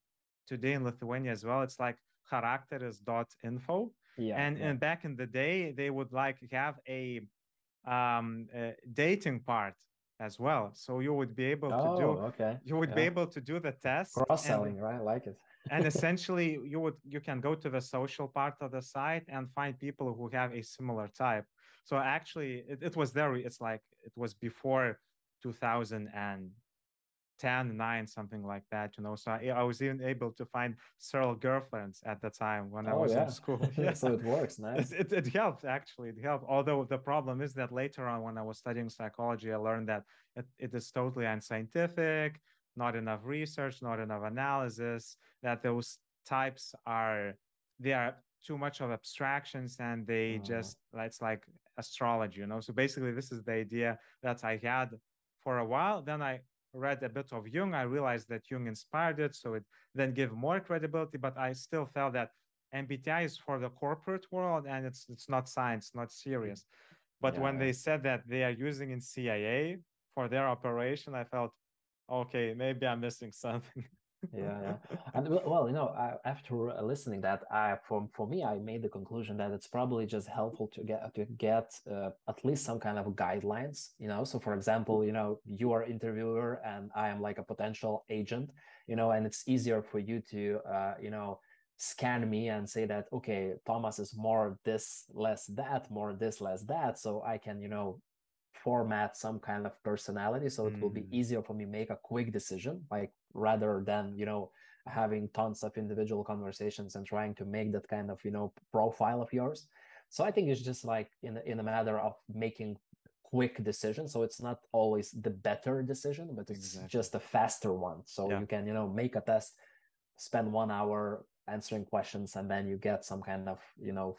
today in Lithuania as well. It's like charakteris.info. Yeah, yeah. And back in the day, they would like have a dating part as well. So Oh, okay. you would be Yeah. able to do the test, Cross-selling, right? I like it. and essentially you can go to the social part of the site and find people who have a similar type. So actually, it was there. It's like it was before 2010, 9, something like that, So I was even able to find several girlfriends at the time when I Oh was in yeah. school. Yeah, So it works. Nice. it helped, actually. It helped. Although the problem is that later on, when I was studying psychology, I learned that it is totally unscientific, not enough research, not enough analysis, that those types they are too much of abstractions, and they just, it's like astrology, So basically, this is the idea that I had for a while. Then I read a bit of Jung. I realized that Jung inspired it, so it then gave more credibility. But I still felt that MBTI is for the corporate world, and it's not science, not serious. But Yeah, when yeah. they said that they are using in CIA for their operation, I felt, okay, maybe I'm missing something. Yeah. And well, after listening that, for me, I made the conclusion that it's probably just helpful to get at least some kind of guidelines. So for example, you are interviewer and I am like a potential agent, and it's easier for you to scan me and say that, okay, Thomas is more this, less that, more this, less that, so I can format some kind of personality, so it will be easier for me make a quick decision, like rather than having tons of individual conversations and trying to make that kind of profile of yours. So I think it's just like in a matter of making quick decisions, so it's not always the better decision, but it's just a faster one. So you can make a test, spend 1 hour answering questions, and then you get some kind of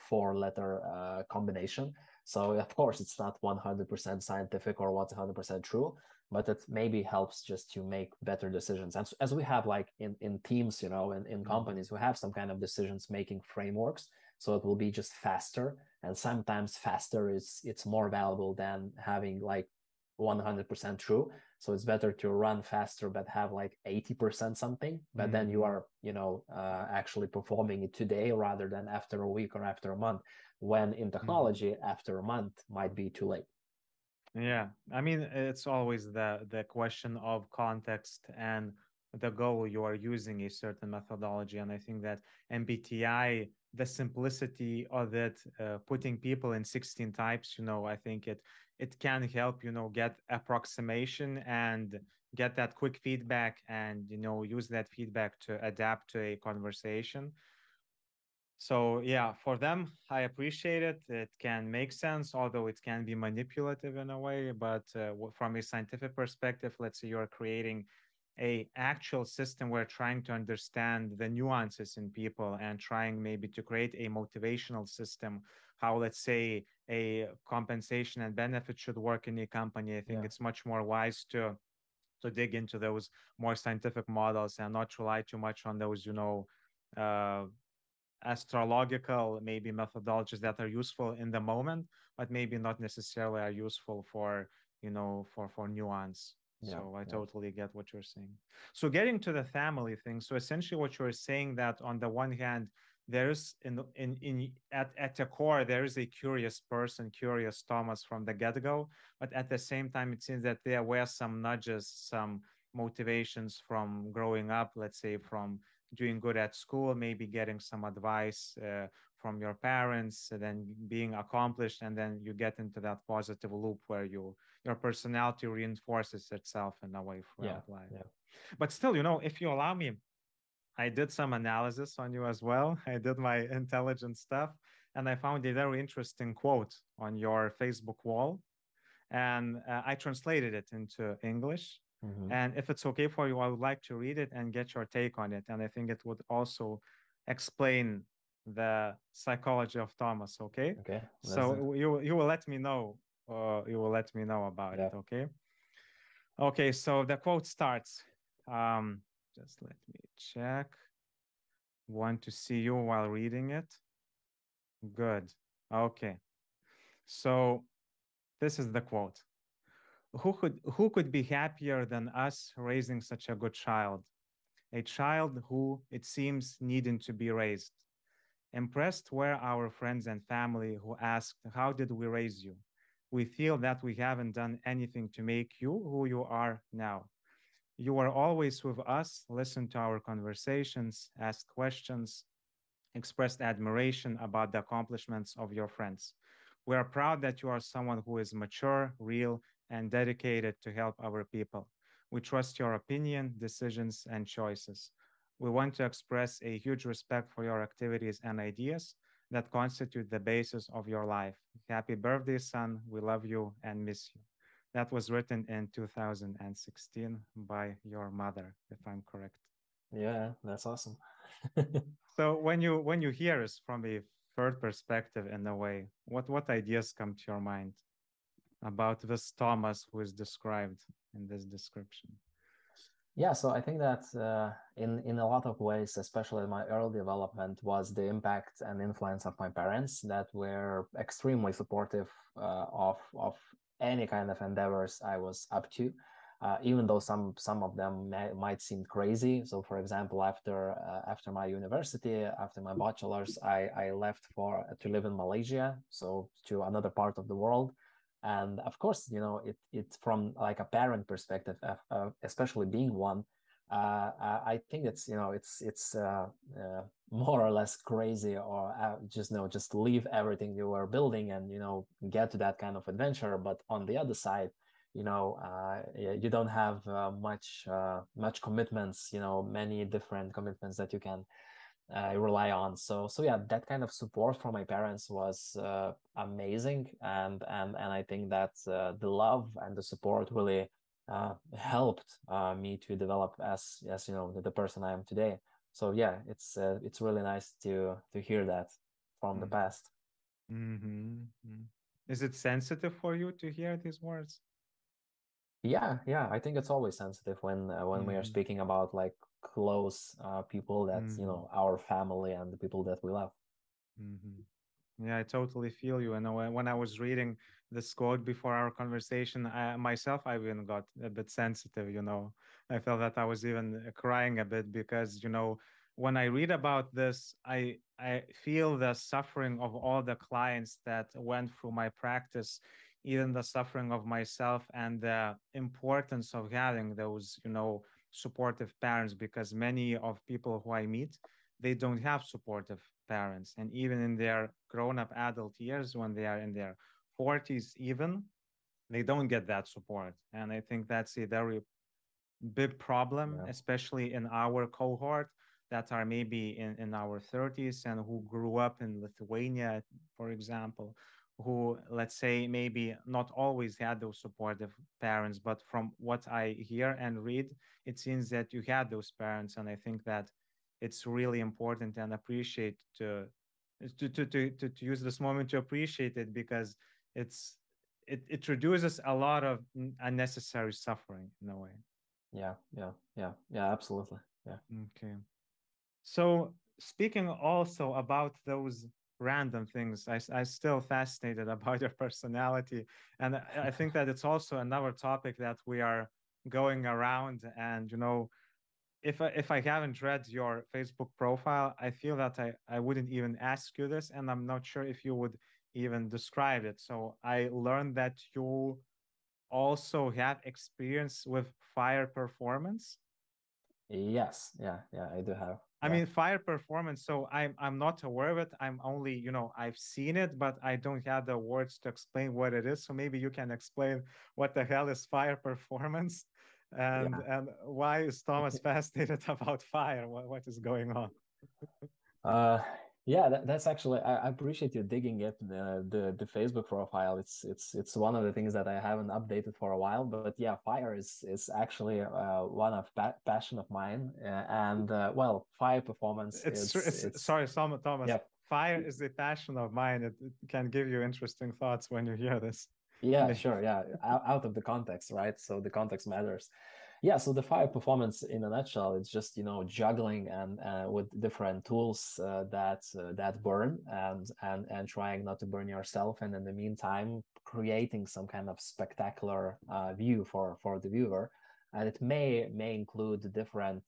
4-letter combination. So of course it's not 100% scientific or 100% true, but it maybe helps just to make better decisions. And as we have like in teams, in companies, we have some kind of decisions making frameworks, so it will be just faster. And sometimes faster it's more valuable than having like 100% true. So it's better to run faster but have like 80% something, but then you are actually performing it today rather than after a week or after a month, when in technology after a month might be too late. Yeah, I mean, it's always the question of context and the goal you are using a certain methodology. And I think that MBTI, the simplicity of it, putting people in 16 types, I think it can help, get approximation and get that quick feedback, and use that feedback to adapt to a conversation. So yeah, for them, I appreciate it. It can make sense, although it can be manipulative in a way. But from a scientific perspective, let's say you're creating a actual system where trying to understand the nuances in people and trying maybe to create a motivational system, how, let's say, a compensation and benefit should work in a company. I think it's much more wise to dig into those more scientific models and not rely too much on those, astrological maybe methodologies that are useful in the moment, but maybe not necessarily are useful for for nuance. So I totally get what you're saying. So getting to the family thing, so essentially what you're saying, that on the one hand, there's at the core there is a curious person, curious Thomas from the get-go, but at the same time it seems that there were some nudges, some motivations from growing up, let's say from doing good at school, maybe getting some advice from your parents, then being accomplished, and then you get into that positive loop where your personality reinforces itself in a way throughout life. But still, if you allow me, I did some analysis on you as well. I did my intelligence stuff, and I found a very interesting quote on your Facebook wall, and I translated it into English. And if it's okay for you, I would like to read it and get your take on it. And I think it would also explain the psychology of Thomas. Okay. Okay. So you will let me know. You will let me know about it. Okay. Okay. So the quote starts. Just let me check. Want to see you while reading it. Good. Okay. So this is the quote. Who could be happier than us raising such a good child? A child who, it seems, needing to be raised. Impressed were our friends and family who asked, how did we raise you? We feel that we haven't done anything to make you who you are now. You were always with us, listened to our conversations, asked questions, expressed admiration about the accomplishments of your friends. We are proud that you are someone who is mature, real, and dedicated to help our people. We trust your opinion, decisions, and choices. We want to express a huge respect for your activities and ideas that constitute the basis of your life. Happy birthday, son. We love you and miss you. That was written in 2016 by your mother, if I'm correct. Yeah, that's awesome. So when you hear this from a third perspective in a way, what ideas come to your mind about this Thomas who is described in this description? Yeah, so I think that in a lot of ways, especially in my early development, was the impact and influence of my parents that were extremely supportive of any kind of endeavors I was up to, even though some of them might seem crazy. So, for example, after my university, after my bachelor's, I left to live in Malaysia, so to another part of the world. And of course, it from like a parent perspective, especially being one, I think it's more or less crazy, or just leave everything you were building and get to that kind of adventure. But on the other side, you don't have much commitments, many different commitments that you can rely on. So yeah, that kind of support from my parents was amazing, and I think that the love and the support really helped me to develop as the person I am today. So yeah, it's really nice to hear that from the past. Mm-hmm. Is it sensitive for you to hear these words? Yeah, I think it's always sensitive when we are Mm-hmm. speaking about like close people that Mm-hmm. our family and the people that we love. Mm-hmm. Yeah, I totally feel you. And when I was reading this quote before our conversation, I even got a bit sensitive. I felt that I was even crying a bit because, when I read about this, I feel the suffering of all the clients that went through my practice, even the suffering of myself, and the importance of having those, supportive parents, because many of people who I meet, they don't have supportive parents. And even in their grown up adult years, when they are in their 40s, even, they don't get that support. And I think that's a very big problem, Yeah. especially in our cohort that are maybe in our 30s and who grew up in Lithuania, for example, who, let's say, maybe not always had those supportive parents. But from what I hear and read, it seems that you had those parents. And I think that it's really important and appreciate to use this moment to appreciate it, because it reduces a lot of unnecessary suffering in a way. Yeah, absolutely. Yeah. Okay. So speaking also about those random things, I still fascinated about your personality. And I think that it's also another topic that we are going around. And, if I haven't read your Facebook profile, I feel that I wouldn't even ask you this. And I'm not sure if you would even describe it. So I learned that you also have experience with fire performance. Yes, yeah, I do have. I Yeah. mean, fire performance. So I'm not aware of it. I'm only, I've seen it, but I don't have the words to explain what it is. So maybe you can explain what the hell is fire performance, Yeah. and why is Thomas fascinated about fire? What is going on? Uh, yeah, that's actually I appreciate you digging it the Facebook profile. It's one of the things that I haven't updated for a while. But yeah, fire is actually one of passion of mine. And well, fire performance. It's It's sorry, Thomas. Yeah, Fire is a passion of mine. It can give you interesting thoughts when you hear this. yeah, sure. Yeah, out of the context, right? So the context matters. Yeah, so the fire performance in a nutshell, it's just juggling and with different tools that burn and trying not to burn yourself, and in the meantime creating some kind of spectacular view for the viewer. And it may include different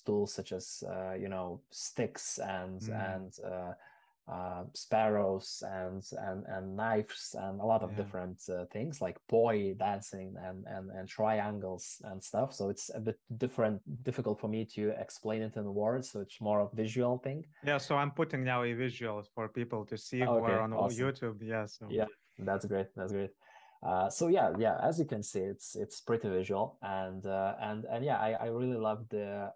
tools such as sticks and sparrows and knives and a lot of Yeah. different things like poi dancing and triangles and stuff. So it's a bit difficult for me to explain it in words. So it's more of visual thing. Yeah, so I'm putting now a visual for people to see who are Okay, on awesome. YouTube. Yeah, so Yeah, that's great. That's great. So yeah, as you can see, it's pretty visual, and yeah, I really love the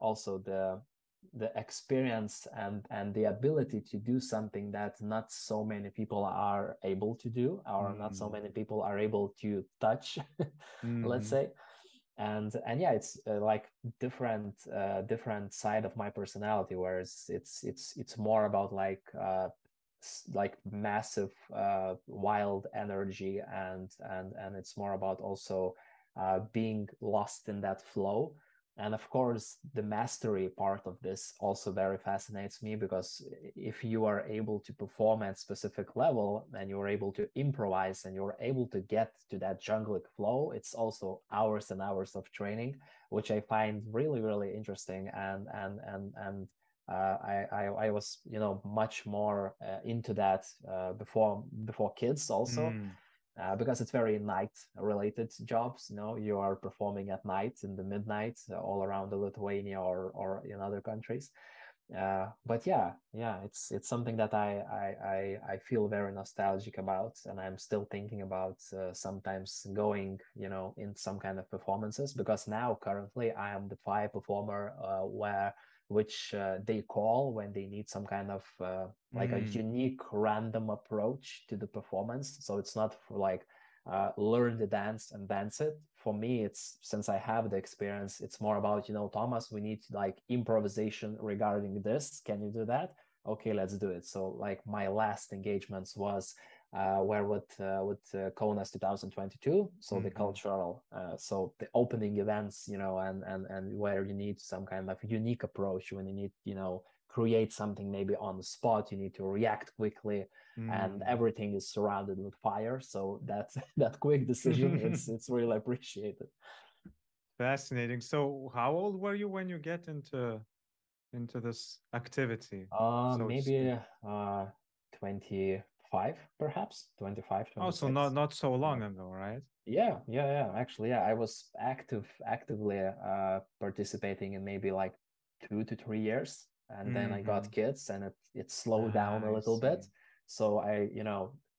experience and the ability to do something that not so many people are able to do, or not so many people are able to touch, let's Mm-hmm. say. And yeah, it's like different side of my personality, whereas it's more about like massive wild energy, and it's more about also being lost in that flow. And of course, the mastery part of this also very fascinates me, because if you are able to perform at specific level and you're able to improvise and you're able to get to that jungleic flow, it's also hours and hours of training, which I find really, really interesting. I was, much more into that before kids also, Mm. because it's very night related jobs. You are performing at night in the midnight all around the Lithuania or in other countries. But yeah, it's something that I feel very nostalgic about, and I'm still thinking about sometimes going, in some kind of performances, because now currently I am the FI performer, which they call when they need some kind of like a Mm. unique random approach to the performance. So it's not for like learn the dance and dance it. For me, it's, since I have the experience, it's more about, Thomas, we need like improvisation regarding this. Can you do that? Okay, let's do it. So like my last engagements was where with Kaunas 2022, so the Mm-hmm. cultural, so the opening events, and where you need some kind of unique approach, when you need, create something maybe on the spot, you need to react quickly, and everything is surrounded with fire. So that that quick decision, Mm. it's really appreciated. Fascinating. So, how old were you when you get into this activity, so to speak? Maybe 25, perhaps 25, Oh, so 26. not so Yeah. long ago, right? Yeah. Actually, yeah, I was actively participating in maybe like 2 to 3 years, and then I got Mm-hmm. kids, and it slowed down a I little see. bit. So I,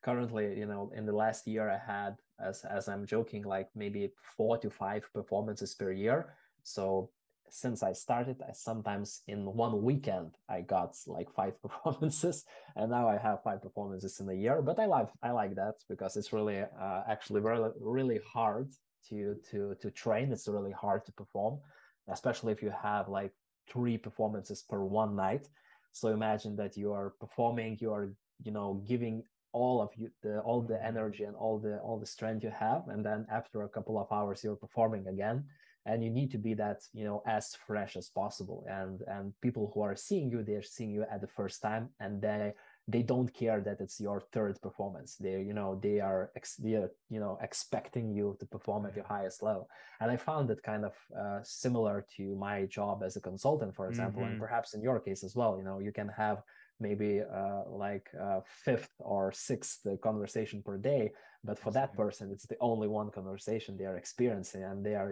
currently, in the last year, I had, as I'm joking, like maybe 4 to 5 performances per year. So since I started, I sometimes in one weekend I got like 5 performances, and now I have 5 performances in a year. But I like that, because it's really actually really, really hard to train. It's really hard to perform, especially if you have like 3 performances per one night. So imagine that you are performing, you are, giving all the Mm-hmm. energy and all the strength you have, and then after a couple of hours you're performing again, and you need to be that, as fresh as possible. And people who are seeing you, they're seeing you at the first time, and they don't care that it's your third performance. They're expecting you to perform at your highest level. And I found it kind of similar to my job as a consultant, for example, and Mm-hmm. perhaps in your case as well. You can have maybe like fifth or sixth conversation per day, but for that Exactly. person it's the only one conversation they are experiencing, and they are,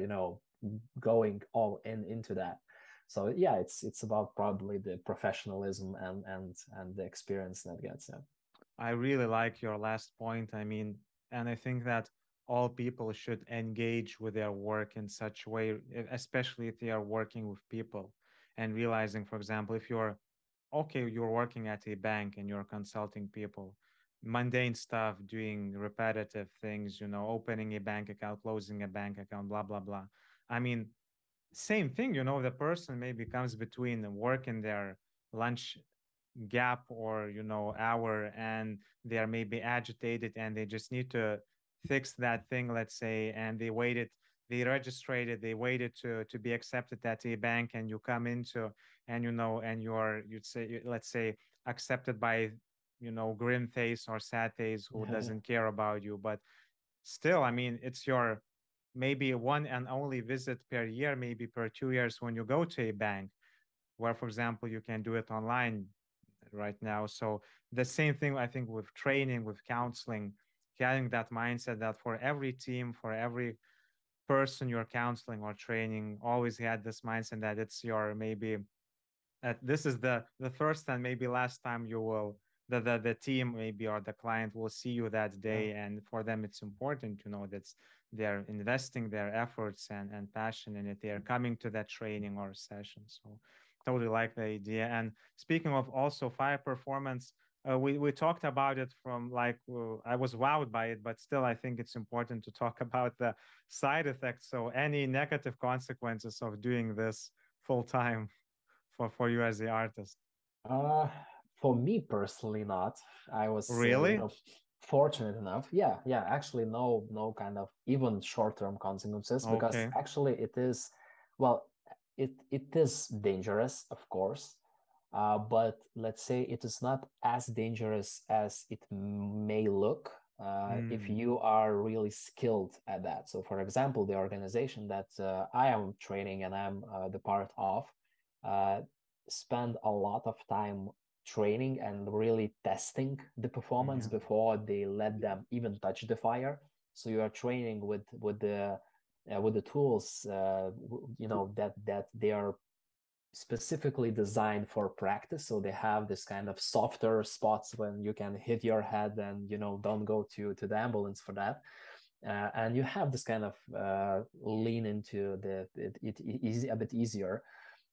going all into that. So yeah, it's about probably the professionalism and the experience that gets. Yeah. I really like your last point. I mean, and I think that all people should engage with their work in such a way, especially if they are working with people and realizing, for example, if you're okay, you're working at a bank and you're consulting people, mundane stuff, doing repetitive things, opening a bank account, closing a bank account, blah, blah, blah. I mean, same thing, the person maybe comes between work and their lunch gap or hour, and they are maybe agitated and they just need to fix that thing, let's say, and they registered, they waited to be accepted at a bank, and you come into, and and you'd say, let's say, accepted by grim face or sad face who Yeah. doesn't care about you. But still, I mean, it's your maybe one and only visit per year, maybe per 2 years, when you go to a bank, where, for example, you can do it online right now. So the same thing, I think, with training, with counseling, having that mindset that for every team, for every person you're counseling or training, always had this mindset that it's your maybe this is the first and maybe last time you will the team maybe or the client will see you that day, and for them it's important to know that they're investing their efforts and passion in it. They're coming to that training or session. So totally like the idea. And speaking of also fire performance, we talked about it from like I was wowed by it, but still I think it's important to talk about the side effects. So any negative consequences of doing this full time for you as the artist? Uh, for me personally, not. I was, Really? fortunate enough. Yeah, yeah. Actually, no kind of even short-term consequences because Okay. actually it is, well, it is dangerous, of course. But let's say it is not as dangerous as it may look if Mm, you are really skilled at that. So, for example, the organization that I am training and I'm the part of uh, spend a lot of time training and really testing the performance yeah. before they let them even touch the fire. So you are training with the tools, that they are specifically designed for practice. So they have this kind of softer spots when you can hit your head and don't go to the ambulance for that. And you have this kind of lean into it easy, a bit easier.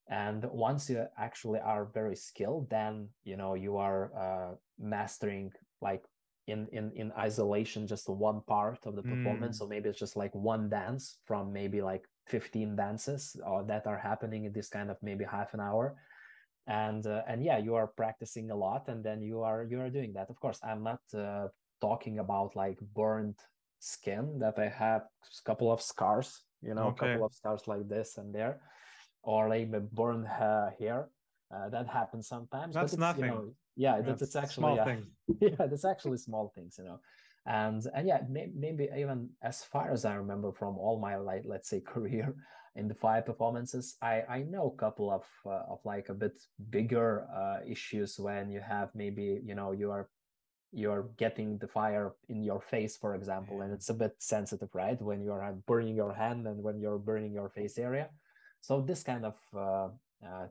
And once you actually are very skilled, then you are mastering, like, in isolation, just one part of the performance. Mm, So maybe it's just like one dance from maybe like 15 dances or that are happening in this kind of maybe half an hour. And yeah, you are practicing a lot, and then you are doing that. Of course, I'm not talking about like burned skin, that I have a couple of scars, a okay. couple of scars like this and there, or like burned hair. That happens sometimes, but That's it's nothing. yeah, that's That's it's actually small things. yeah, that's actually small things. And yeah, maybe even as far as I remember from all my, like, let's say, career in the fire performances, I know a couple of like a bit bigger issues when you have maybe you're getting the fire in your face, for example, and Yeah. it's a bit sensitive, right? When you're burning your hand and when you're burning your face area. So this kind of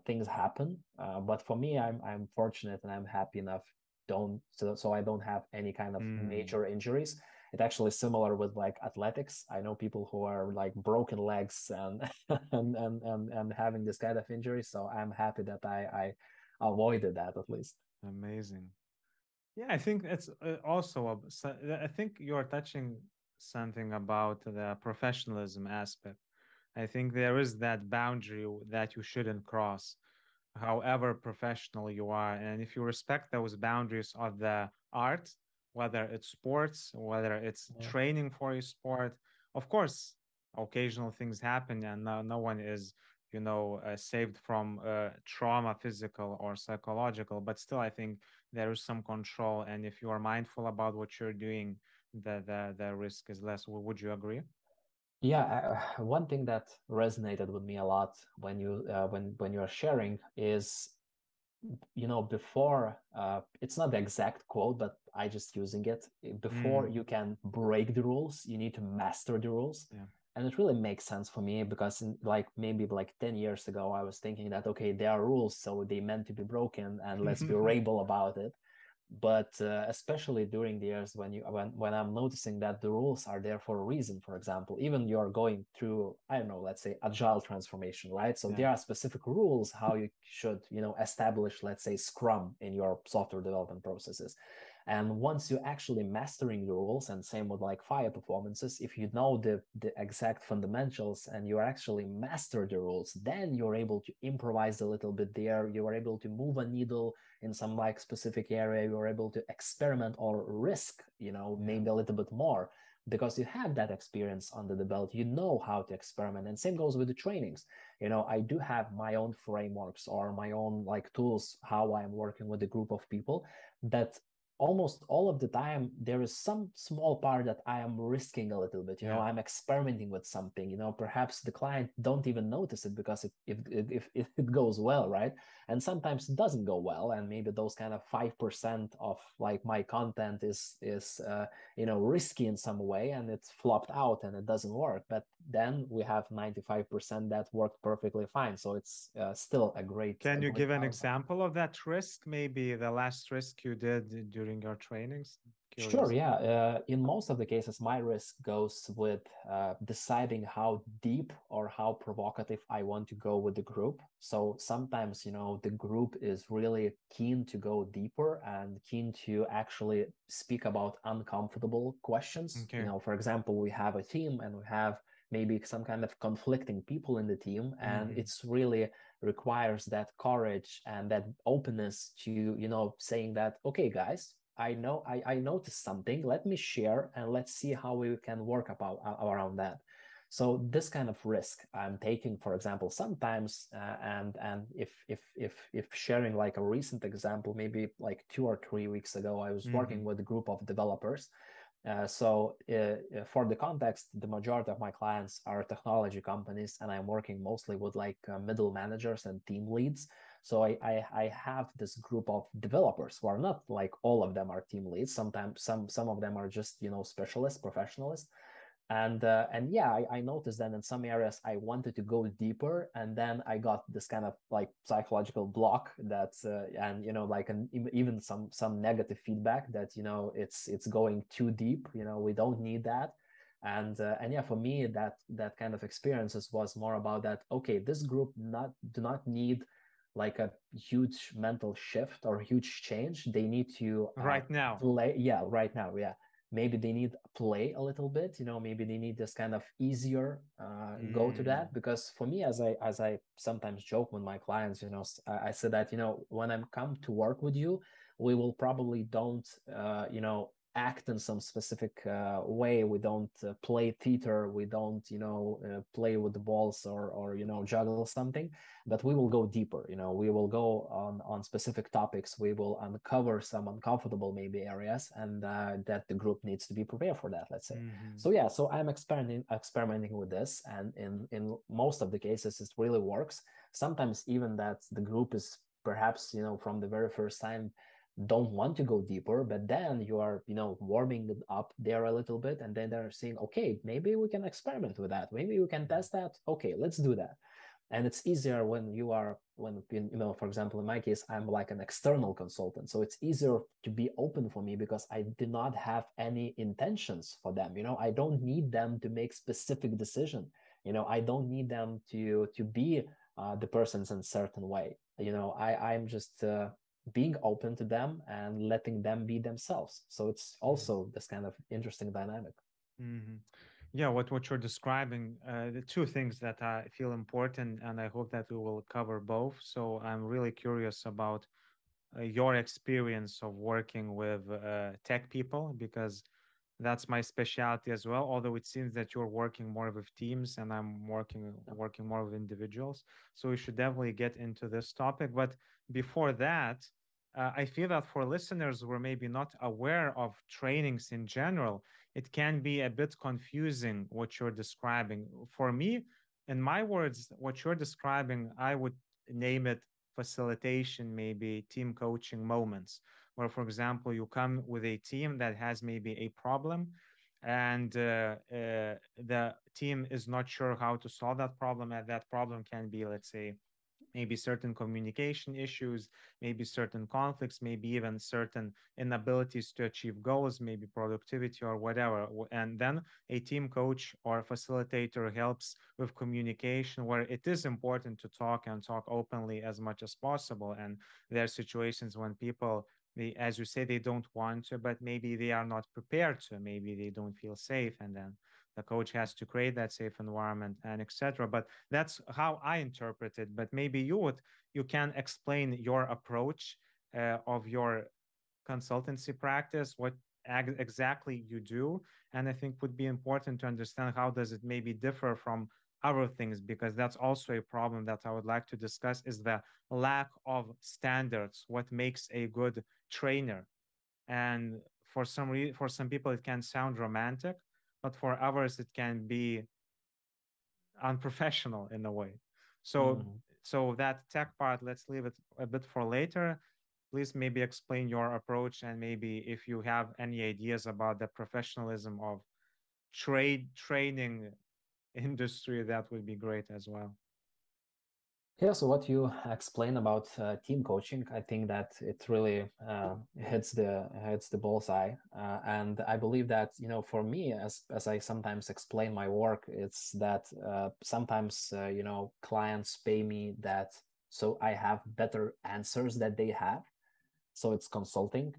things happen. But for me, I'm fortunate and I'm happy enough. So I don't have any kind of Mm, major injuries. It actually similar with like athletics. I know people who are like broken legs and and having this kind of injury. So I'm happy that I avoided that at least. amazing. Yeah, I think it's also I think you're touching something about the professionalism aspect. I think there is that boundary that you shouldn't cross, however professional you are. And if you respect those boundaries of the art, whether it's sports, whether it's Yeah. training for a sport, of course, occasional things happen, and no one is, saved from trauma, physical or psychological. But still, I think there is some control. And if you are mindful about what you're doing, the risk is less. Would you agree? Yeah, one thing that resonated with me a lot when when you are sharing is, before, it's not the exact quote, but I just using it. Before Mm, you can break the rules, you need to master the rules. yeah. And it really makes sense for me because like maybe like 10 years ago, I was thinking that, okay, there are rules, so they meant to be broken and let's be rebel about it. But especially during the years when I'm noticing that the rules are there for a reason. For example, even you're going through, I don't know, let's say agile transformation, right? So Yeah. there are specific rules how you should establish, let's say, scrum in your software development processes. And once you're actually mastering the rules, and same with like fire performances, if you know the exact fundamentals and you actually master the rules, then you're able to improvise a little bit there. You are able to move a needle in some like specific area. You're able to experiment or risk, Yeah. maybe a little bit more, because you have that experience under the belt. You know how to experiment. And same goes with the trainings. I do have my own frameworks or my own like tools how I'm working with a group of people that almost all of the time there is some small part that I am risking a little bit. Yeah. I'm experimenting with something. Perhaps the client don't even notice it because if it goes well, right? And sometimes it doesn't go well, and maybe those kind of 5% of like my content is risky in some way, and it's flopped out and it doesn't work. But then we have 95% that worked perfectly fine. So it's still a Can you great give an outcome. example of that risk? Maybe the last risk you did during your trainings? Sure, Curious. yeah. In most of the cases, my risk goes with deciding how deep or how provocative I want to go with the group. So sometimes, the group is really keen to go deeper and keen to actually speak about uncomfortable questions. Okay. For example, we have a team and we have maybe some kind of conflicting people in the team, and Mm-hmm. it's really requires that courage and that openness to, saying that, okay, guys, I noticed something. Let me share and let's see how we can work around that. So this kind of risk I'm taking, for example, sometimes, and if sharing like a recent example, maybe like 2 or 3 weeks ago, I was Mm-hmm. working with a group of developers. For the context, the majority of my clients are technology companies, and I'm working mostly with like middle managers and team leads. So I have this group of developers who are not like all of them are team leads. Sometimes some of them are just specialists, professionalists, and yeah, I noticed that in some areas I wanted to go deeper, and then I got this kind of like psychological block that and like even some negative feedback that it's going too deep. We don't need that. And yeah, for me that kind of experiences was more about that. Okay, this group do not need like a huge mental shift or huge change. They need to Right now. play. Yeah, right now. Yeah, maybe they need play a little bit. Maybe they need this kind of easier go to Mm. that. Because for me, as I sometimes joke with my clients, I said that when I'm come to work with you, we will probably don't act in some specific way. We don't play theater. We don't play with the balls or juggle something. But we will go deeper. We will go on specific topics. We will uncover some uncomfortable maybe areas, and that the group needs to be prepared for that, let's say. Mm-hmm. So yeah, so I'm experimenting with this, and in most of the cases it really works. Sometimes even that the group is perhaps from the very first time don't want to go deeper, but then you are warming it up there a little bit, and then they're saying, okay, maybe we can experiment with that, maybe we can test that, okay, let's do that. And it's easier when for example, in my case, I'm like an external consultant, so it's easier to be open for me because I do not have any intentions for them. I don't need them to make specific decision. I don't need them to be the persons in certain way. I'm just being open to them and letting them be themselves. So it's also this kind of interesting dynamic. Mm-hmm. Yeah, what you're describing, the two things that I feel important, and I hope that we will cover both. So I'm really curious about your experience of working with tech people, because that's my specialty as well. Although it seems that you're working more with teams and I'm working more with individuals. So we should definitely get into this topic. But before that, I feel that for listeners who are maybe not aware of trainings in general, it can be a bit confusing what you're describing. For me, in my words, what you're describing, I would name it facilitation, maybe team coaching moments, where, for example, you come with a team that has maybe a problem, and the team is not sure how to solve that problem. And that problem can be, let's say, maybe certain communication issues, maybe certain conflicts, maybe even certain inabilities to achieve goals, maybe productivity or whatever. And then a team coach or facilitator helps with communication, where it is important to talk and talk openly as much as possible. And there are situations when people, as you say, they don't want to, but maybe they are not prepared to, maybe they don't feel safe, and then the coach has to create that safe environment and etc. But that's how I interpret it. But maybe you can explain your approach of your consultancy practice, what exactly you do. And I think would be important to understand how does it maybe differ from other things, because that's also a problem that I would like to discuss, is the lack of standards, what makes a good trainer. And for some people it can sound romantic, but for others it can be unprofessional in a way. So Mm. so that tech part, let's leave it a bit for later. Please maybe explain your approach, and maybe if you have any ideas about the professionalism of training industry, that would be great as well. Yeah, so what you explain about team coaching, I think that it really hits the bullseye, and I believe that for me, as I sometimes explain my work, it's that sometimes clients pay me that so I have better answers that they have. So it's consulting.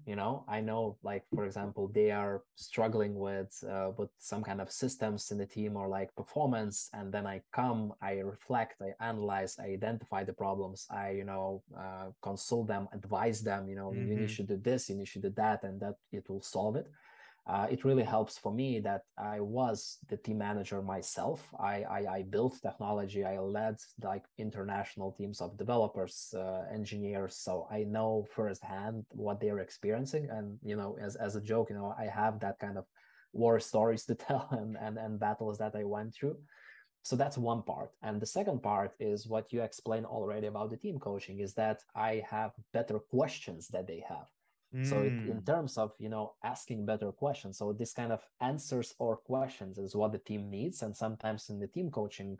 I know, like, for example, they are struggling with some kind of systems in the team or like performance, and then I come, I reflect, I analyze, I identify the problems, I consult them, advise them, you need Mm-hmm. to do this, you need to do that, and that it will solve it. It really helps for me that I was the team manager myself. I built technology. I led like international teams of developers, engineers. So I know firsthand what they're experiencing. And as a joke, I have that kind of war stories to tell and battles that I went through. So that's one part. And the second part is what you explained already about the team coaching, is that I have better questions that they have. So in Mm. terms of asking better questions, so this kind of answers or questions is what the team needs. And sometimes in the team coaching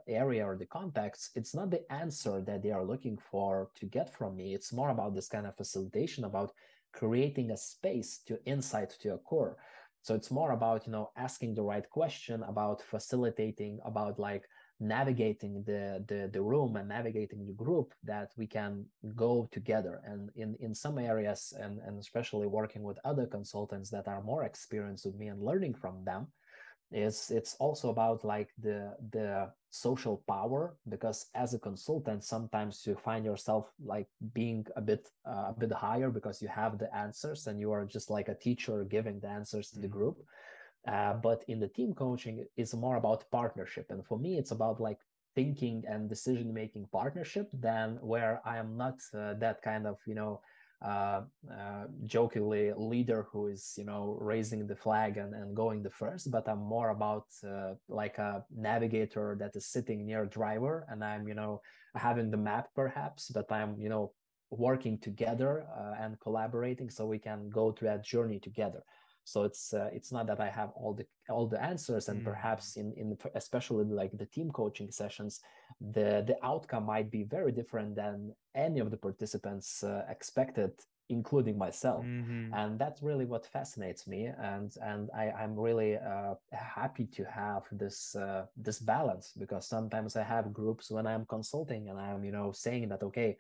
area or the context, it's not the answer that they are looking for to get from me. It's more about this kind of facilitation, about creating a space to insight to occur. So it's more about asking the right question, about facilitating, about like navigating the room and navigating the group, that we can go together. And in some areas, and especially working with other consultants that are more experienced with me and learning from them, it's also about like the social power, because as a consultant sometimes you find yourself like being a bit higher because you have the answers and you are just like a teacher giving the answers to the Mm. group. But in the team coaching, it's more about partnership. And for me, it's about like thinking and decision making partnership, than where I am not that kind of, jokingly leader who is, raising the flag and going the first, but I'm more about like a navigator that is sitting near driver, and I'm, having the map perhaps, but I'm, working together and collaborating so we can go through that journey together. So it's not that I have all the answers, and Mm. perhaps in especially like the team coaching sessions, the outcome might be very different than any of the participants expected, including myself. Mm-hmm. And that's really what fascinates me, and I'm really happy to have this balance, because sometimes I have groups when I'm consulting and I'm saying that, okay,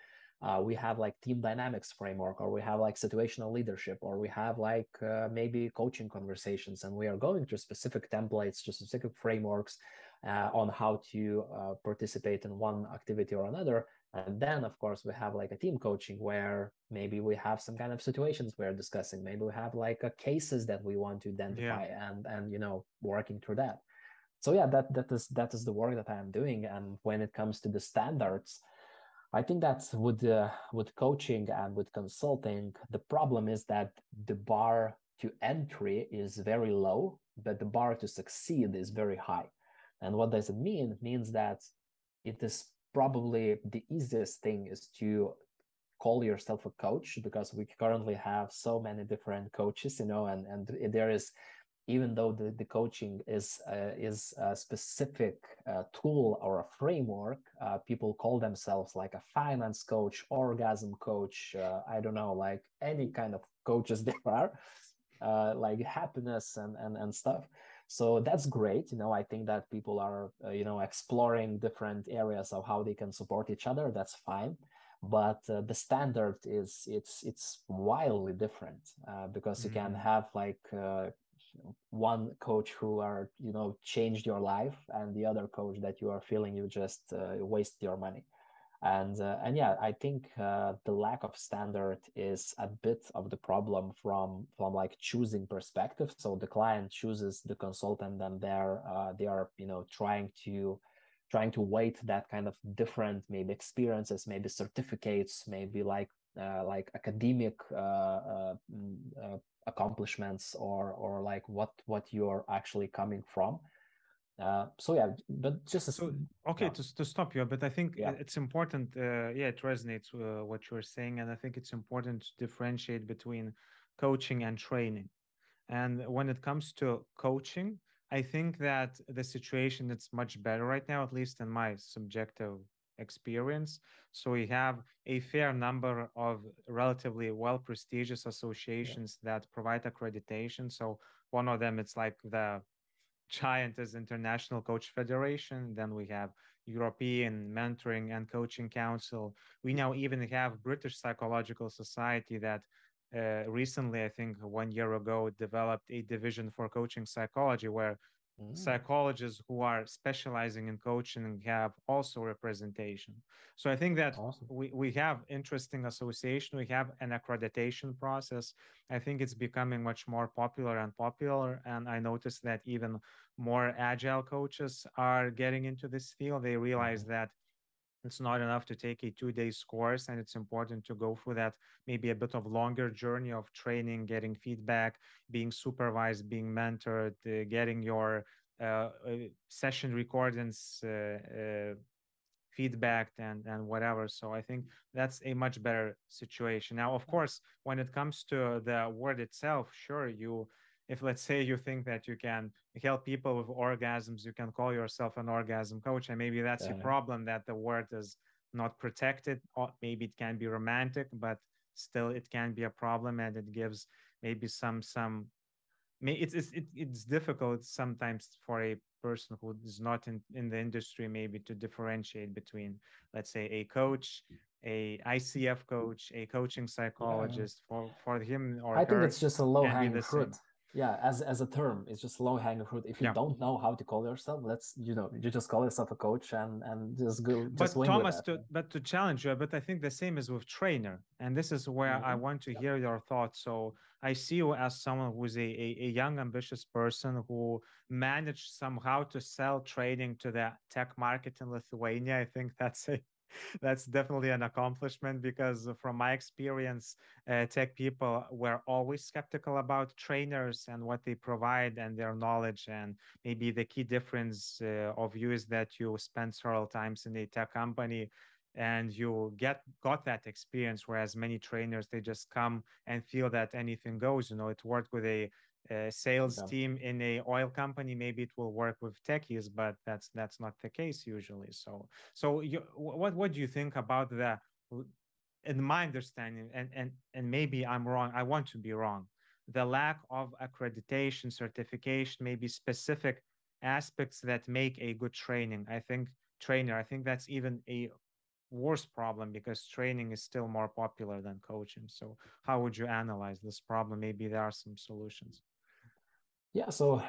we have like team dynamics framework, or we have like situational leadership, or we have like maybe coaching conversations, and we are going to specific templates, to specific frameworks on how to participate in one activity or another. And then of course we have like a team coaching where maybe we have some kind of situations we're discussing, maybe we have like cases that we want to Yeah. identify, and working through that. So yeah, that is the work that I am doing. And when it comes to the standards, I think that's with coaching and with consulting, the problem is that the bar to entry is very low, but the bar to succeed is very high. And what does it mean? It means that it is probably the easiest thing is to call yourself a coach, because we currently have so many different coaches, and there is, even though the coaching is a specific tool or a framework, people call themselves like a finance coach, orgasm coach, I don't know, like any kind of coaches there are, like happiness and stuff. So that's great. I think that people are exploring different areas of how they can support each other. That's fine. But the standard is it's wildly different, because you can Mm-hmm. have like one coach who are changed your life, and the other coach that you are feeling you just waste your money. And yeah, I think the lack of standard is a bit of the problem from like choosing perspective. So the client chooses the consultant, and they are trying to weight that kind of different maybe experiences, maybe certificates, maybe like like academic accomplishments, or like what you're actually coming from. So yeah, but just So, okay, to stop you, but I think yeah. it's important. Yeah, it resonates what you're saying, and I think it's important to differentiate between coaching and training. And when it comes to coaching, I think that the situation is much better right now, at least in my subjective experience. So we have a fair number of relatively well prestigious Yeah. associations that provide accreditation. So one of them, it's like the giant is International Coach Federation. Then we have European Mentoring and Coaching Council. We now even have British Psychological Society that recently, I think 1 year ago, developed a division for coaching psychology where psychologists who are specializing in coaching have also representation. So I think that Awesome. we have interesting association, we have an accreditation process. I think it's becoming much more popular and popular. And I noticed that even more agile coaches are getting into this field. They realize that it's not enough to take a 2 day course, and it's important to go through that maybe a bit of longer journey of training, getting feedback, being supervised, being mentored, getting your session recordings feedback and whatever. So I think that's a much better situation. Now, of course, when it comes to the word itself, sure, you if let's say you think that you can help people with orgasms, you can call yourself an orgasm coach, and maybe that's a problem that the word is not protected, or maybe it can be romantic, but still it can be a problem, and it gives maybe some it's difficult sometimes for a person who is not in the industry maybe to differentiate between, let's say, a coach, a ICF coach, a coaching psychologist. For him or I think her, it's just a can be low-hanging the fruit. same. Yeah, as a term, it's just low-hanging fruit. If you Yeah. don't know how to call yourself, let's you just call yourself a coach and just go just But wing with Thomas, that. to challenge you, but I think the same is with trainer, and this is where I want to Yeah. hear your thoughts. So I see you as someone who's a young, ambitious person who managed somehow to sell training to the tech market in Lithuania. I think that's a that's definitely an accomplishment, because from my experience, tech people were always skeptical about trainers and what they provide and their knowledge. And maybe the key difference of you is that you spent several times in a tech company and you got that experience, whereas many trainers, they just come and feel that anything goes. It worked with a sales team in a oil company, maybe it will work with techies, but that's not the case usually. So what do you think about the, in my understanding, and maybe I'm wrong, I want to be wrong, the lack of accreditation, certification, maybe specific aspects that make a good trainer, I think that's even a worse problem, because training is still more popular than coaching. So how would you analyze this problem? Maybe there are some solutions. Yeah, so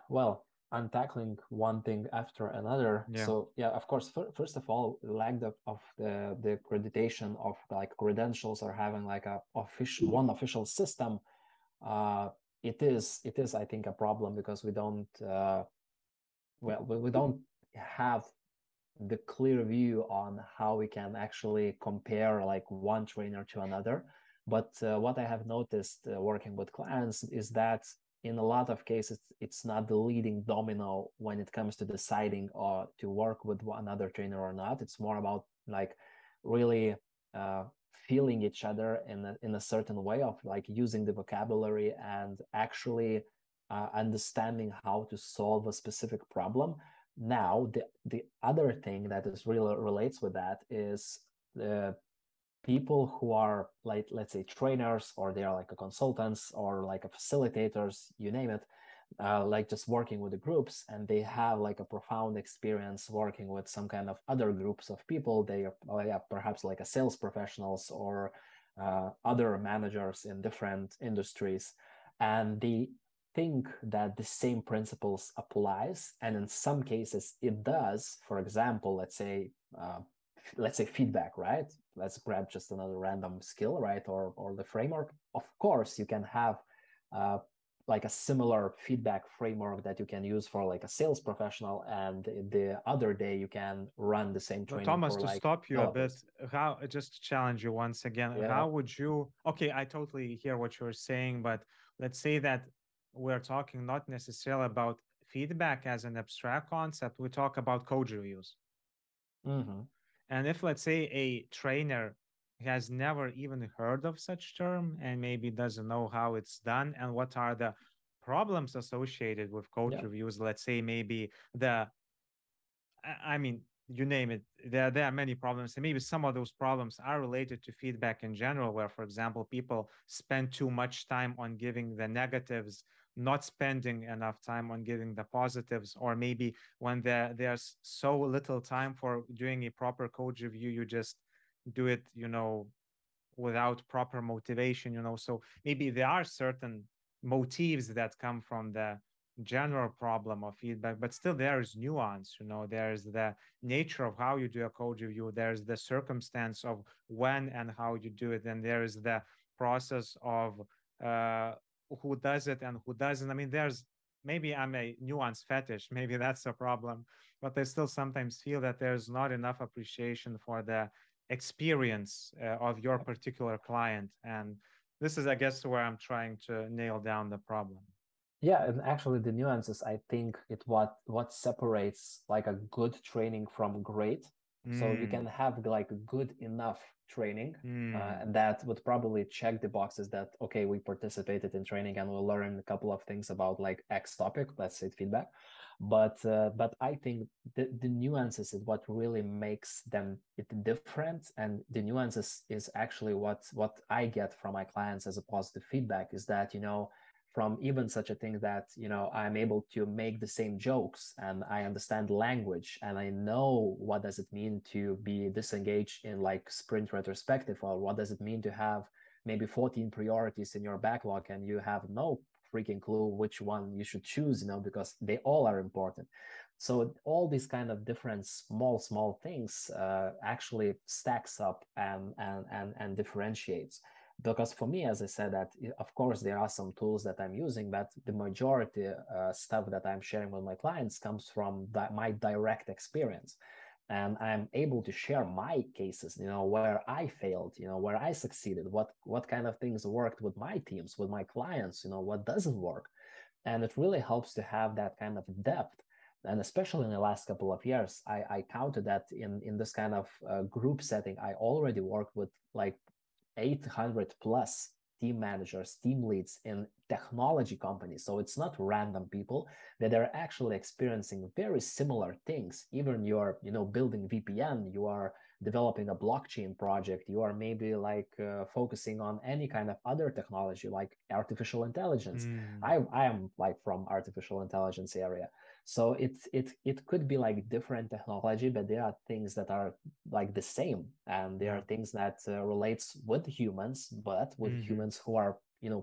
well, I'm tackling one thing after another. Yeah. So yeah, of course, first of all, lack of the accreditation of like credentials, or having like a official system. It is I think a problem, because we don't we don't have the clear view on how we can actually compare like one trainer to another. But what I have noticed working with clients is that in a lot of cases, it's not the leading domino when it comes to deciding to work with another trainer or not. It's more about like really feeling each other in a certain way, of like using the vocabulary and actually understanding how to solve a specific problem. Now, the other thing that is really relates with that is the people who are like, let's say, trainers, or they are like a consultants, or like a facilitators, you name it, like just working with the groups, and they have like a profound experience working with some kind of other groups of people. They are perhaps like a sales professionals, or other managers in different industries, and they think that the same principles applies, and in some cases it does. For example, let's say feedback, right? Let's grab just another random skill, right? Or the framework. Of course, you can have like a similar feedback framework that you can use for like a sales professional, and the other day you can run the same But training Thomas, for to like stop you a bit, developers. how just to challenge you once again, Yeah. how would you? Okay, I totally hear what you're saying, but let's say that we're talking not necessarily about feedback as an abstract concept. We talk about code reviews. Hmm. And if, let's say, a trainer has never even heard of such term and maybe doesn't know how it's done and what are the problems associated with code Yeah. reviews, let's say maybe I mean, you name it, there are many problems. And maybe some of those problems are related to feedback in general, where, for example, people spend too much time on giving the negatives, not spending enough time on giving the positives, or maybe when there's so little time for doing a proper code review, you just do it, without proper motivation. So maybe there are certain motives that come from the general problem of feedback, but still there is nuance. There's the nature of how you do a code review, there's the circumstance of when and how you do it, and there is the process of uh, who does it and who doesn't. I mean, there's maybe I'm a nuance fetish, maybe that's a problem, but I still sometimes feel that there's not enough appreciation for the experience of your particular client. And this is, I guess, where I'm trying to nail down the problem. Yeah, and actually the nuances, I think what separates like a good training from great. So you can Mm, have like good enough training, mm, and that would probably check the boxes that, okay, we participated in training and we learned a couple of things about like X topic, let's say feedback. But I think the nuances is what really makes them it different, and the nuances is actually what I get from my clients as a positive feedback is that, from even such a thing that, I'm able to make the same jokes and I understand language and I know what does it mean to be disengaged in like sprint retrospective, or what does it mean to have maybe 14 priorities in your backlog and you have no freaking clue which one you should choose, because they all are important. So all these kind of different small things actually stacks up and differentiates. Because for me, as I said, that of course there are some tools that I'm using, but the majority stuff that I'm sharing with my clients comes from my direct experience, and I'm able to share my cases, where I failed, where I succeeded, what kind of things worked with my teams, with my clients, what doesn't work. And it really helps to have that kind of depth. And especially in the last couple of years, I counted that in this kind of group setting, I already worked with like 800 plus team managers, team leads in technology companies. So it's not random people that are actually experiencing very similar things. Even you're, building VPN, you are developing a blockchain project, you are maybe like focusing on any kind of other technology like artificial intelligence. mm, I am like from artificial intelligence area. So it could be like different technology, but there are things that are like the same, and there yeah. are things that relates with humans, but with Hmm. humans who are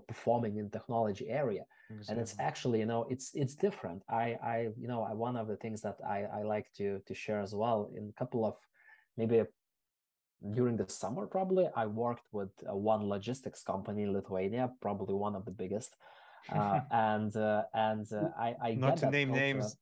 performing in technology area. And it's Exactly. actually it's different. One of the things that I like to share as well, in a couple of maybe during the summer, probably I worked with one logistics company in Lithuania, probably one of the biggest, I Not get to that name culture. names.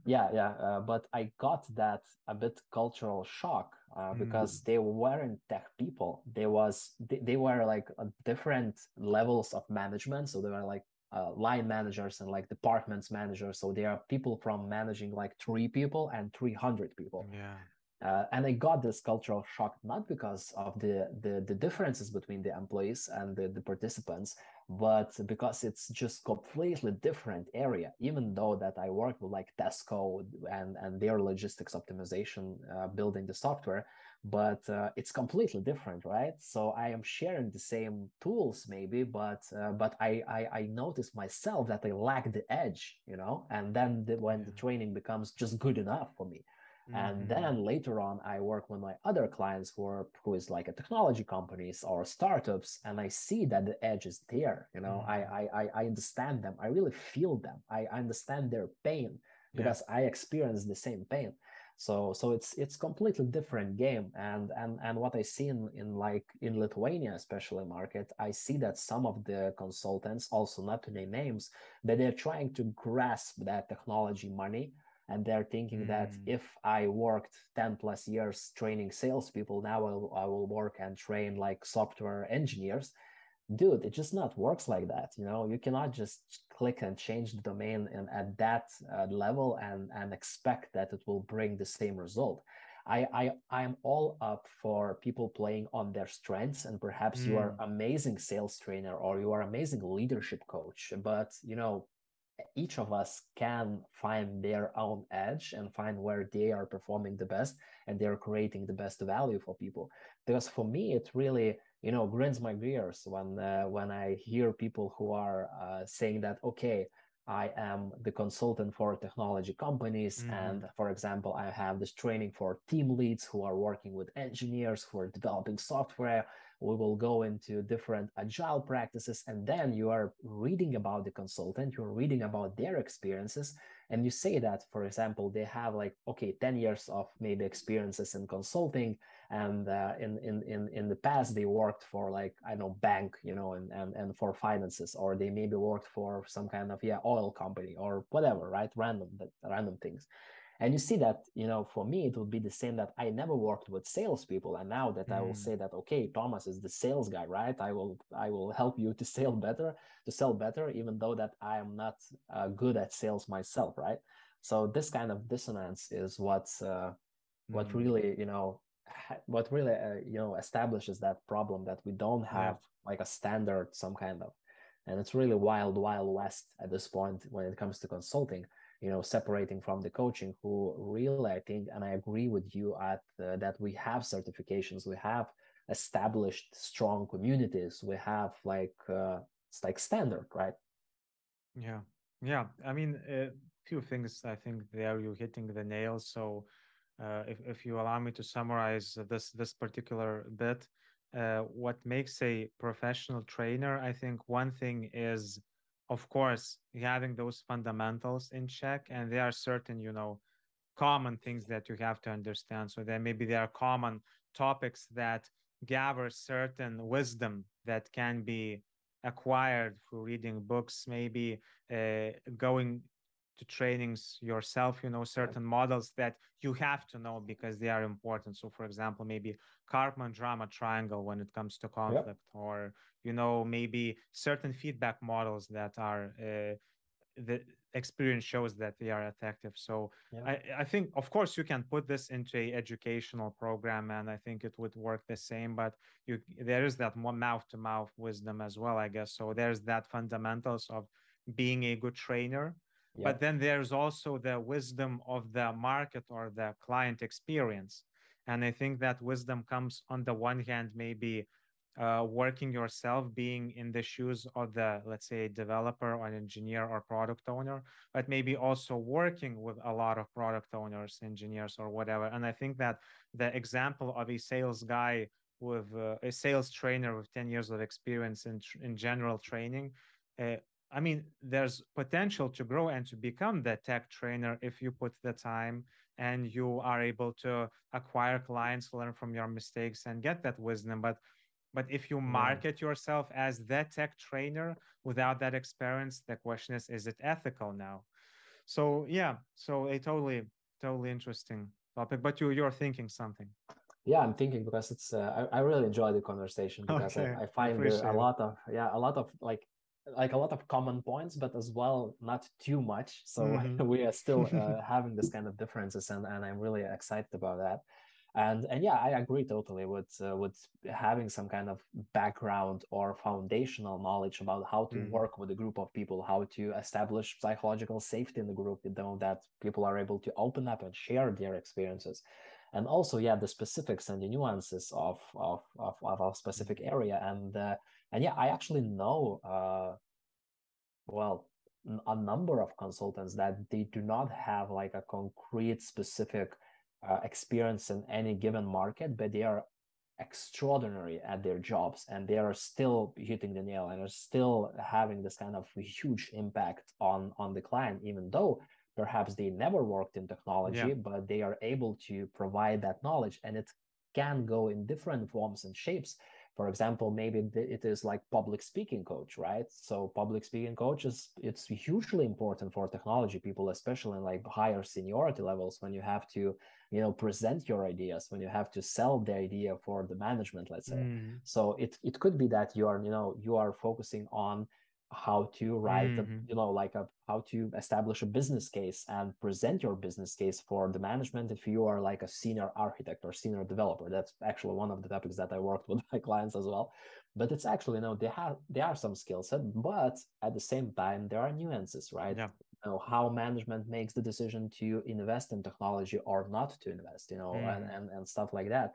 Yeah, but I got that a bit cultural shock Mm, because they weren't tech people. They were like different levels of management. So they were like line managers and like departments managers. So they are people from managing like 3 people and 300 people. yeah. And I got this cultural shock not because of the differences between the employees and the participants, but because it's just completely different area. Even though that I work with like Tesco and their logistics optimization, building the software, but it's completely different, right? So I am sharing the same tools maybe, but I notice myself that I lack the edge, and then when the Yeah. training becomes just good enough for me. And Hmm. then later on, I work with my other clients who is like a technology companies or startups, and I see that the edge is there. Hmm. I understand them. I really feel them. I understand their pain Yeah. because I experience the same pain. So it's completely different game. And what I see in Lithuania, especially market, I see that some of the consultants, also not to name names, but they're trying to grasp that technology money. And they're thinking that if I worked 10 plus years training salespeople, now I will work and train like software engineers. Dude, it just not works like that. You cannot just click and change the domain and at that level and expect that it will bring the same result. I'm all up for people playing on their strengths, and perhaps you are amazing sales trainer or you are amazing leadership coach, but each of us can find their own edge and find where they are performing the best and they're creating the best value for people. Because for me, it really grinds my gears when I hear people who are saying that, okay, I am the consultant for technology companies, and for example, I have this training for team leads who are working with engineers who are developing software. We will go into different agile practices, and then you are reading about the consultant, you're reading about their experiences, and you say that, for example, they have 10 years of maybe experiences in consulting, and in the past they worked for bank, and for finances, or they maybe worked for some kind of oil company or whatever, right? Random things. And you see that, for me, it would be the same that I never worked with salespeople. And now that I will say that, okay, Thomas is the sales guy, right? I will help you to sell better, even though that I am not good at sales myself, right? So this kind of dissonance is what really, establishes that problem that we don't have like a standard, some kind of, and it's really wild west at this point when it comes to consulting. Separating from the coaching, who really, I think, and I agree with you that we have certifications, we have established strong communities, we have it's like standard, right? Yeah. I mean, a few things. I think there you're hitting the nail. So, if you allow me to summarize this particular bit, what makes a professional trainer, I think one thing is, of course, having those fundamentals in check, and there are certain, common things that you have to understand. So there are common topics that gather certain wisdom that can be acquired through reading books, maybe going to trainings yourself, certain models that you have to know because they are important. So, for example, maybe Karpman drama triangle when it comes to conflict, or, maybe certain feedback models that are the experience shows that they are effective. So I think, of course, you can put this into a educational program, and I think it would work the same, but there is that mouth-to-mouth wisdom as well, I guess. So there's that fundamentals of being a good trainer. But then there's also the wisdom of the market or the client experience. And I think that wisdom comes on the one hand, maybe working yourself, being in the shoes of the, let's say, developer or engineer or product owner, but maybe also working with a lot of product owners, engineers, or whatever. And I think that the example of a sales guy with a sales trainer with 10 years of experience in general training, I mean, there's potential to grow and to become the tech trainer if you put the time and you are able to acquire clients, learn from your mistakes, and get that wisdom. But if you market yourself as the tech trainer without that experience, the question is it ethical now? So a totally interesting topic. But you're thinking something. Yeah, I'm thinking because it's I really enjoy the conversation because I find there a lot of a lot of common points, but as well not too much. So we are still having this kind of differences, and I'm really excited about that. And yeah, I agree totally with having some kind of background or foundational knowledge about how to work with a group of people, how to establish psychological safety in the group, that people are able to open up and share their experiences. And also, the specifics and the nuances of a specific area. And yeah, I actually know, a number of consultants that they do not have like a concrete specific experience in any given market, but they are extraordinary at their jobs, and they are still hitting the nail and are still having this kind of huge impact on the client, even though perhaps they never worked in Yeah. technology, but they are able to provide that knowledge, and it can go in different forms and shapes. For example, maybe it is like public speaking coach, right? So public speaking coach it's hugely important for technology people, especially in like higher seniority levels, when you have to, present your ideas, when you have to sell the idea for the management, let's say. Mm-hmm. So it could be that you are focusing on how to write Mm-hmm. how to establish a business case and present your business case for the management. If you are like a senior architect or senior developer, that's actually one of the topics that I worked with my clients as well. But it's actually, there are some skill set, but at the same time there are nuances, right? Yeah. How management makes the decision to invest in technology or not to invest, Mm-hmm. and stuff like that,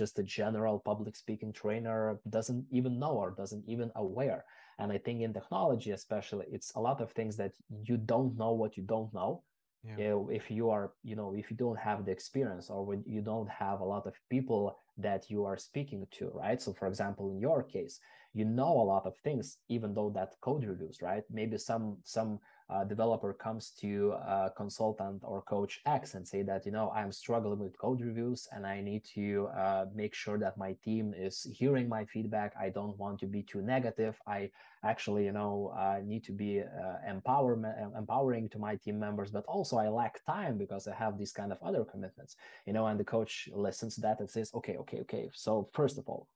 just a general public speaking trainer doesn't even know or doesn't even aware. And I think in technology, especially, it's a lot of things that you don't know what you don't know. Yeah. If you are, if you don't have the experience, or when you don't have a lot of people that you are speaking to, right? So, for example, in your case, you know a lot of things, even though that code reviews, right? Maybe some developer comes to consultant or coach X and say that, I'm struggling with code reviews and I need to make sure that my team is hearing my feedback. I don't want to be too negative. I actually, need to be empowering to my team members, but also I lack time because I have these kind of other commitments, and the coach listens to that and says, okay. So first of all,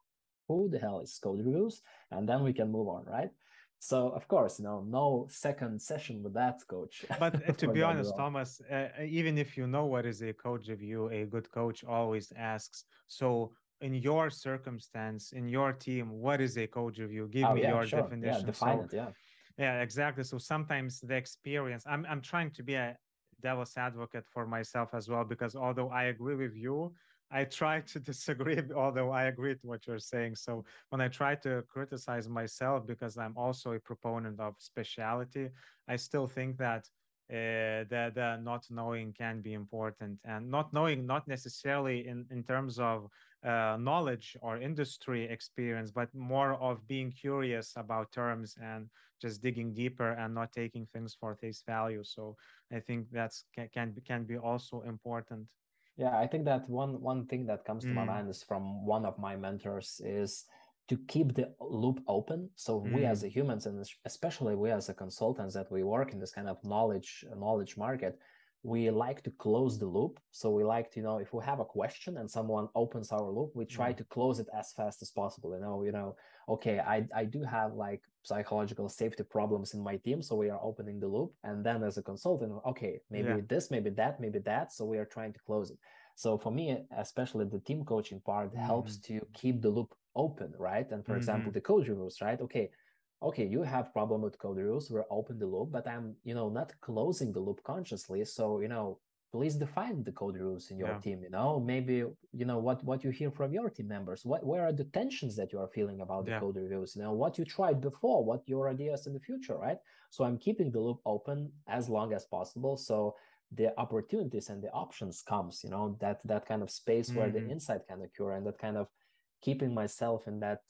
who the hell is code reviews? And then we can move on, right? So of course, no second session with that coach But to for be that honest, development. Thomas, even if you know what is a code review, a good coach always asks, so in your circumstance, in your team, what is a code review? Give Oh me yeah, your sure. Yeah, definition. define So it. Yeah. yeah, exactly. So sometimes the experience, I'm trying to be a devil's advocate for myself as well, because although I agree with you, I try to disagree, although I agree to what you're saying. So when I try to criticize myself, because I'm also a proponent of speciality, I still think that the not knowing can be important, and not knowing not necessarily in terms of knowledge or industry experience, but more of being curious about terms and just digging deeper and not taking things for face value. So I think that's can be also important. Yeah, I think that one thing that comes to my Mm, mind is from one of my mentors is to keep the loop open. So we as a mm, humans, and especially we as a consultants that we work in this kind of knowledge market, we like to close the loop. So we like to, if we have a question and someone opens our loop, we try yeah, to close it as fast as possible. Okay, I do have like psychological safety problems in my team, so we are opening the loop. And then as a consultant, okay, yeah. maybe this, maybe that, so we are trying to close it. So for me, especially the team coaching part helps Mm-hmm, to keep the loop open, right? And for mm-hmm, example, the code reviews, right? Okay, you have problem with code reviews, we're open the loop, but I'm, not closing the loop consciously. So, please define the code rules in your yeah, team. Maybe what you hear from your team members. Where are the tensions that you are feeling about the yeah. code reviews? What you tried before, what your ideas in the future, right? So I'm keeping the loop open as long as possible. So the opportunities and the options comes, that kind of space where the Mm-hmm, insight can occur, and that kind of keeping myself in that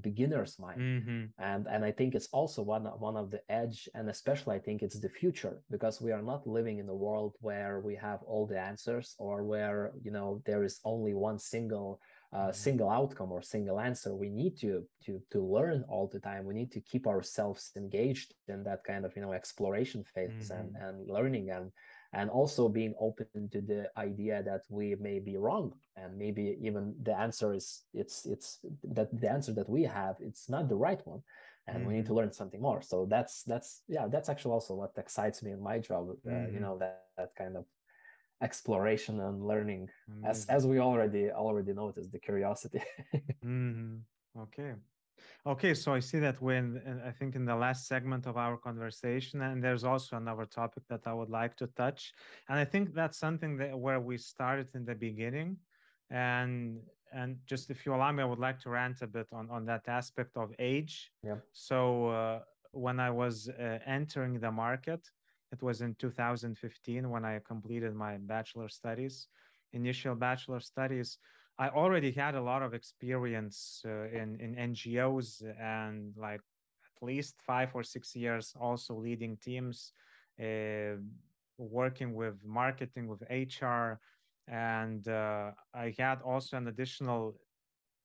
beginner's mind. mm-hmm, And I think it's also one of the edge, and especially I think it's the future, because we are not living in a world where we have all the answers, or where there is only one yeah. single outcome or single answer. We need to learn all the time. We need to keep ourselves engaged in that kind of exploration phase, Mm-hmm, and learning, and also being open to the idea that we may be wrong, and maybe even the answer is it's that the answer that we have, it's not the right one, and we need mm-hmm, to learn something more. So that's actually also what excites me in my job, mm-hmm. that kind of exploration and learning, Amazing. as we already noticed, the curiosity. Mm-hmm. Okay. Okay, so I see that when I think in the last segment of our conversation, and there's also another topic that I would like to touch, and I think that's something that where we started in the beginning, and just if you allow me, I would like to rant a bit on that aspect of age. Yeah. So when I was entering the market, it was in 2015 when I completed my bachelor studies, initial bachelor studies. I already had a lot of experience in NGOs, and like at least 5 or 6 years also leading teams. Uh, working with marketing, with HR, and I had also an additional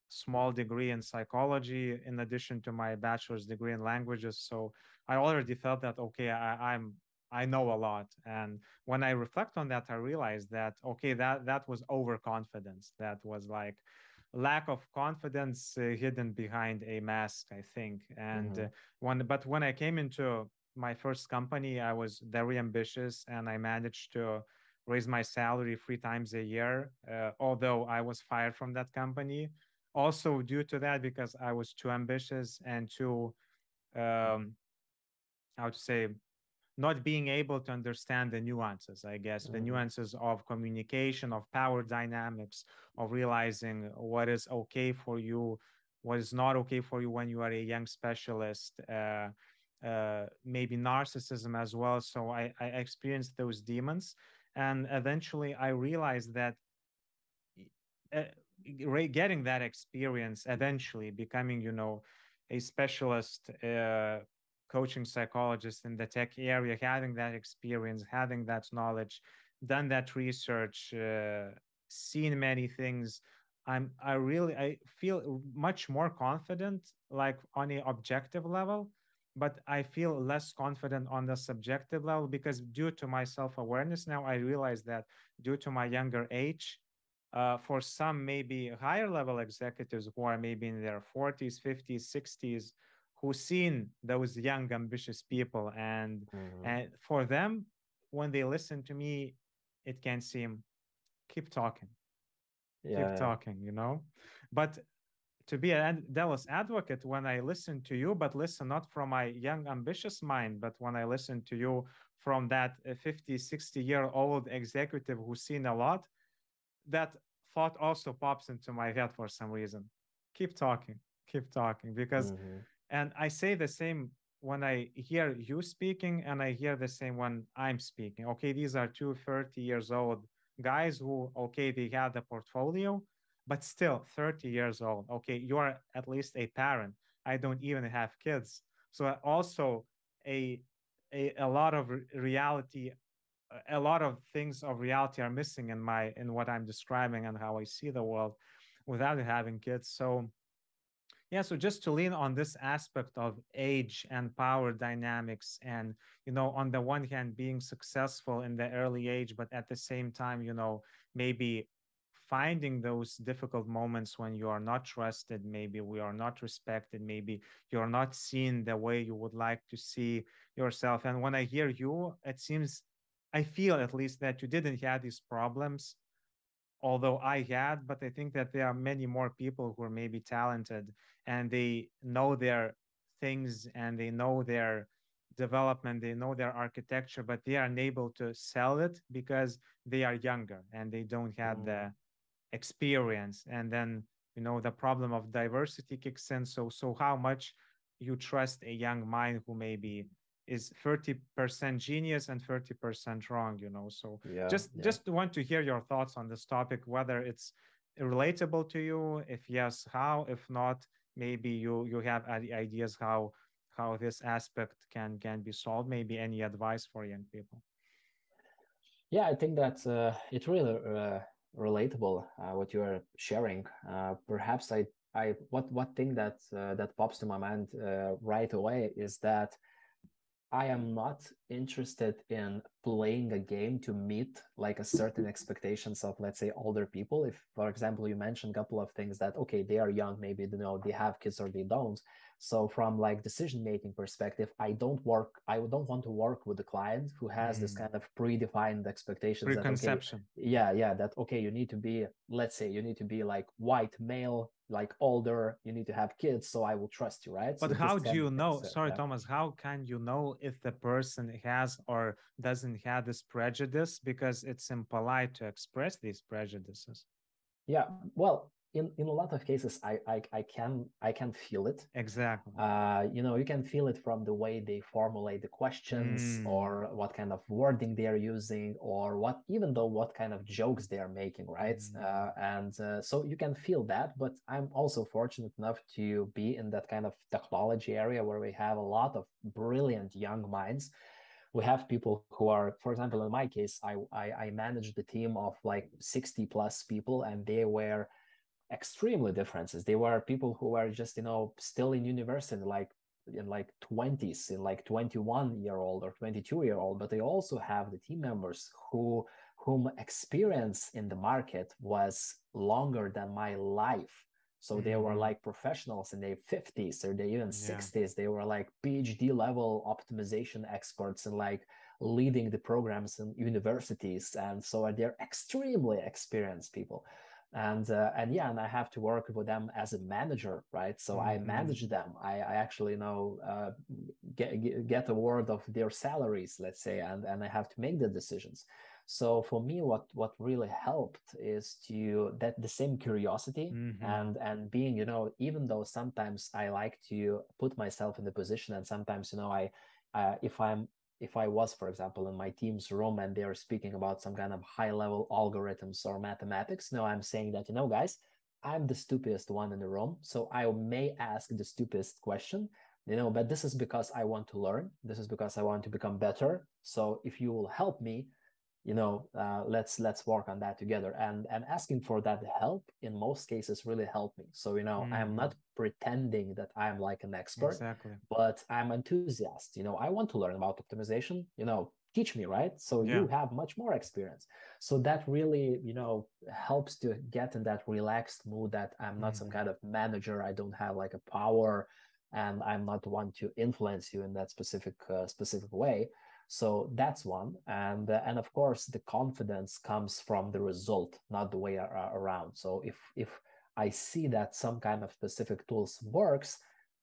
small degree in psychology in addition to my bachelor's degree in languages. So I already felt that okay, I know a lot. And when I reflect on that, I realized that okay, that was overconfidence. That was like lack of confidence hidden behind a mask, I think. And Mm-hmm. when I came into my first company, I was very ambitious, and I managed to raise my salary 3 times a year, although I was fired from that company also due to that because I was too ambitious and too how to say not being able to understand the nuances, I guess, the Mm-hmm. nuances of communication, of power dynamics, of realizing what is okay for you, what is not okay for you when you are a young specialist, maybe narcissism as well. So I experienced those demons. And eventually I realized that uh, getting that experience, eventually becoming, a specialist coaching psychologist in the tech area, having that experience, having that knowledge, done that research, seen many things. I feel much more confident, like on a objective level, but I feel less confident on the subjective level because due to my self-awareness now, I realize that due to my younger age, for some maybe higher level executives who are maybe in their 40s, 50s, 60s, who seen those young ambitious people, Mm-hmm. and for them, when they listen to me, it can seem keep talking, keep Yeah, talking, But to be a devil's advocate, when I listen to you, but listen not from my young ambitious mind, but when I listen to you from that 50, 60-year-old executive who's seen a lot, that thought also pops into my head for some reason. Keep talking, keep talking. yeah. Because, Mm-hmm. and I say the same when I hear you speaking, and I hear the same when I'm speaking. Okay, these are two 30 years old guys who, okay, they have the portfolio, but still 30 years old. Okay, you are at least a parent. I don't even have kids. So also a a lot of reality, a lot of things of reality are missing in what I'm describing and how I see the world without having kids. So yeah, so just to lean on this aspect of age and power dynamics, and on the one hand being successful in the early age, but at the same time, maybe finding those difficult moments when you are not trusted, maybe we are not respected, maybe you're not seen the way you would like to see yourself. And when I hear you, it seems, I feel at least that you didn't have these problems, although I had, but I think that there are many more people who are maybe talented and they know their things and they know their development, they know their architecture, but they are unable to sell it because they are younger and they don't have Mm-hmm. the experience. And then, the problem of diversity kicks in. So how much you trust a young mind who maybe is 30% genius and 30% wrong, so Yeah, yeah. just want to hear your thoughts on this topic, whether it's relatable to you, if yes, how, if not, maybe you have ideas how this aspect can be solved, maybe any advice for young people. Yeah, I think that it's really relatable what you are sharing. Perhaps what thing that pops to my mind right away is that I am not interested in playing a game to meet like a certain expectations of, let's say, older people. If, for example, you mentioned a couple of things that, okay, they are young, maybe, they have kids or they don't. So from like decision-making perspective, I don't want to work with a client who has this kind of predefined expectations that, okay, Preconception. yeah, that, okay, you need to be, let's say, you need to be like white male, like older, you need to have kids, so I will trust you, right? But So this how do kind you of know? things, Sorry, yeah. Thomas, how can you know if the person has or doesn't have this prejudice? Because it's impolite to express these prejudices. Yeah, well, in a lot of cases, I can feel it. Exactly. You can feel it from the way they formulate the questions, Mm, or what kind of wording they are using, or what kind of jokes they are making, right? mm, And so you can feel that. But I'm also fortunate enough to be in that kind of technology area where we have a lot of brilliant young minds we have people who are, for example, in my case, I managed the team of like 60 plus people, and they were extremely differences. They were people who were just, still in university, like in like 20s, in like 21-year-old or 22-year-old, but they also have the team members whom experience in the market was longer than my life. So they were like professionals in their 50s or they even 60s. They were like PhD level optimization experts and like leading the programs in universities. And so they're extremely experienced people. And I have to work with them as a manager, right? So I manage them. I actually get a word of their salaries, let's say, and I have to make the decisions. So for me, what really helped is to that the same curiosity and being, even though sometimes I like to put myself in the position, and sometimes, if I was, for example, in my team's room and they're speaking about some kind of high level algorithms or mathematics, I'm saying that, guys, I'm the stupidest one in the room. So I may ask the stupidest question, but this is because I want to learn. This is because I want to become better. So if you will help me, let's work on that together. And asking for that help in most cases really helped me. So I'm not pretending that I'm like an expert, but I'm enthusiast. I want to learn about optimization. Teach me, right? So you have much more experience. So that really helps to get in that relaxed mood that I'm not some kind of manager. I don't have like a power, and I'm not one to influence you in that specific way. So that's one. And of course, the confidence comes from the result, not the way around. So if I see that some kind of specific tools works,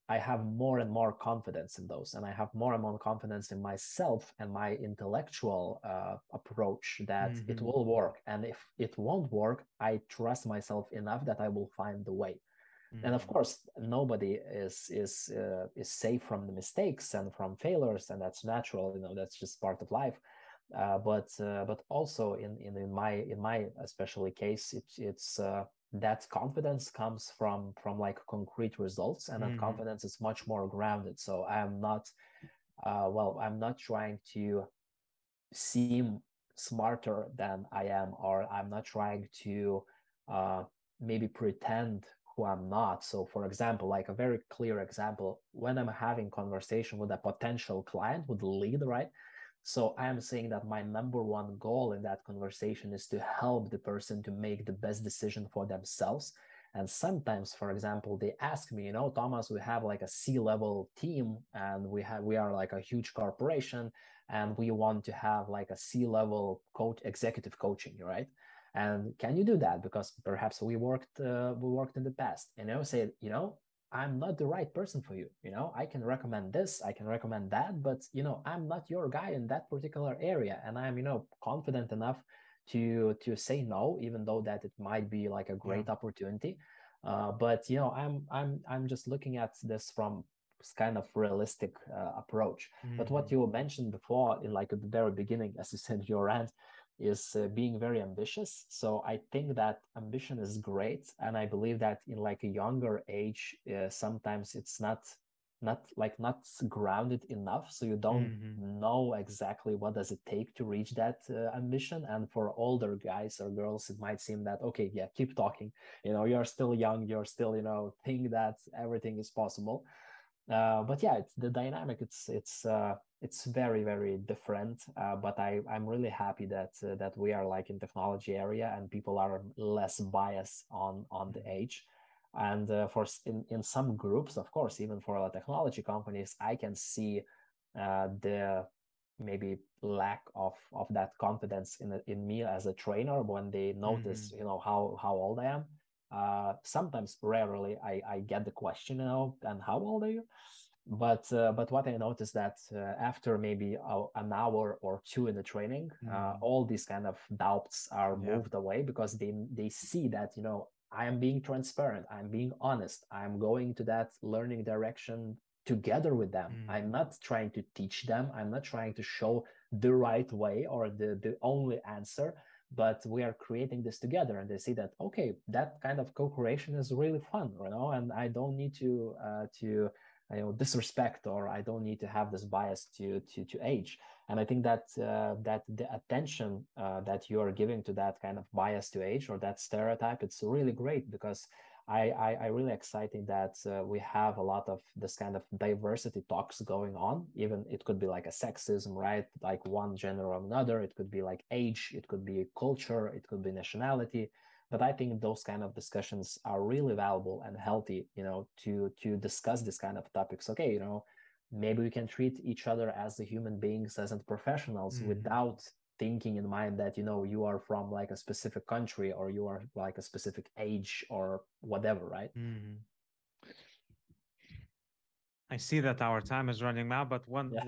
I have more and more confidence in those. And I have more and more confidence in myself and my intellectual approach that it will work. And if it won't work, I trust myself enough that I will find the way. And of course, nobody is safe from the mistakes and from failures, and that's natural. That's just part of life. But also in my especially case, it's that confidence comes from like concrete results, and that confidence is much more grounded. So I'm not I'm not trying to seem smarter than I am, or I'm not trying to maybe pretend who I'm not. So for example, like a very clear example, when I'm having conversation with a potential client, with the lead, right? So I am saying that my number one goal in that conversation is to help the person to make the best decision for themselves. And sometimes, for example, they ask me, Thomas, we have like a C-level team, and we are like a huge corporation, and we want to have like a C-level executive coaching, right? And can you do that? Because perhaps we worked in the past. And I say, I'm not the right person for you. I can recommend this, I can recommend that, but I'm not your guy in that particular area. And I'm confident enough to say no, even though that it might be like a great opportunity. But I'm just looking at this from kind of realistic approach. But what you mentioned before, in like at the very beginning, as you said, your rant, is being very ambitious. So I think that ambition is great, and I believe that in like a younger age, sometimes it's not grounded enough, so you don't know exactly what does it take to reach that ambition. And for older guys or girls, it might seem that, okay, yeah, keep talking, you're still young, you're still think that everything is possible. But yeah, it's the dynamic. It's very, very different. But I'm really happy that we are like in technology area, and people are less biased on the age. And in some groups, of course, even for the technology companies, I can see the maybe lack of that confidence in me as a trainer when they notice how old I am. Sometimes, rarely, I get the question, and how old are you? But what I noticed that after maybe an hour or two in the training, all these kind of doubts are moved away, because they see that I am being transparent, I'm being honest, I'm going to that learning direction together with them. I'm not trying to teach them, I'm not trying to show the right way or the only answer, but we are creating this together. And they see that, okay, that kind of co-creation is really fun, and I don't need to disrespect, or I don't need to have this bias to age. And I think that that the attention that you are giving to that kind of bias to age or that stereotype, it's really great, because I really exciting that we have a lot of this kind of diversity talks going on. Even it could be like a sexism, right? Like one gender or another. It could be like age. It could be culture. It could be nationality. But I think those kind of discussions are really valuable and healthy, to discuss this kind of topics. Okay, maybe we can treat each other as the human beings, as professionals, without thinking in mind that you are from like a specific country, or you are like a specific age or whatever, right? I see that our time is running out, but Yeah.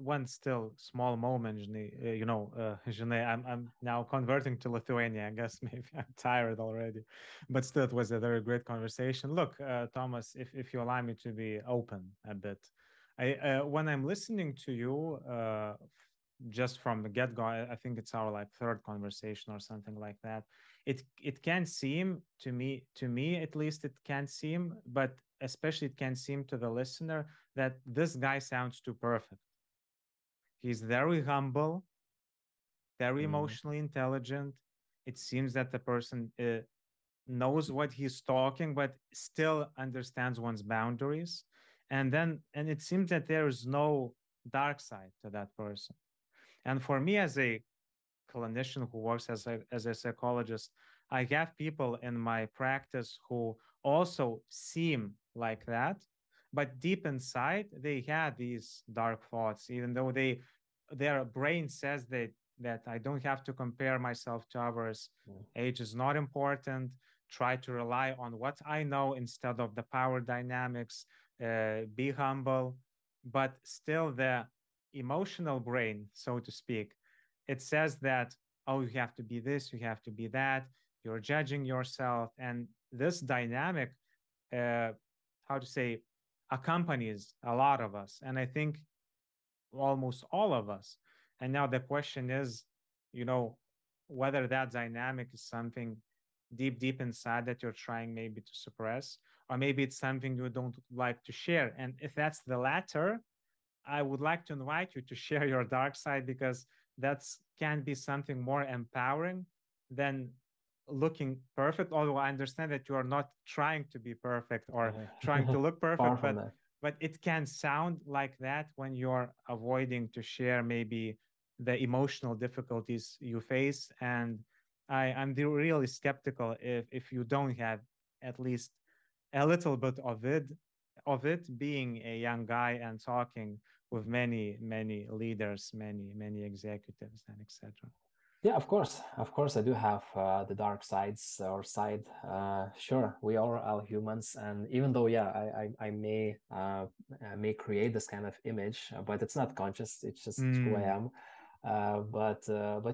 one still small moment, Žinai, I'm now converting to Lithuania. I guess maybe I'm tired already, but still, it was a very great conversation. Look, Thomas, if you allow me to be open a bit, when I'm listening to you, just from the get-go, I think it's our like third conversation or something like that. It can seem to me at least, it can seem, but especially it can seem to the listener, that this guy sounds too perfect. He's very humble, very emotionally intelligent. It seems that the person knows what he's talking, but still understands one's boundaries. And it seems that there is no dark side to that person. And for me, as a clinician who works as a psychologist, I have people in my practice who also seem like that, but deep inside they had these dark thoughts, even though their brain says that I don't have to compare myself to others. Age is not important. Try to rely on what I know instead of the power dynamics. Be humble, but still the emotional brain, so to speak, it says that, oh, you have to be this, you have to be that, you're judging yourself. And this dynamic, how to say, accompanies a lot of us. And I think almost all of us. And now the question is, whether that dynamic is something deep inside that you're trying maybe to suppress, or maybe it's something you don't like to share. And if that's the latter, I would like to invite you to share your dark side, because that's can be something more empowering than looking perfect. Although I understand that you are not trying to be perfect or trying to look perfect, but it can sound like that when you're avoiding to share maybe the emotional difficulties you face. And I'm really skeptical if you don't have at least a little bit of it, being a young guy and talking with many leaders, many executives, and etc. Yeah, of course, I do have the dark sides or side. Sure, we are all humans, and even though, yeah, I may create this kind of image, but it's not conscious. It's just who I am. But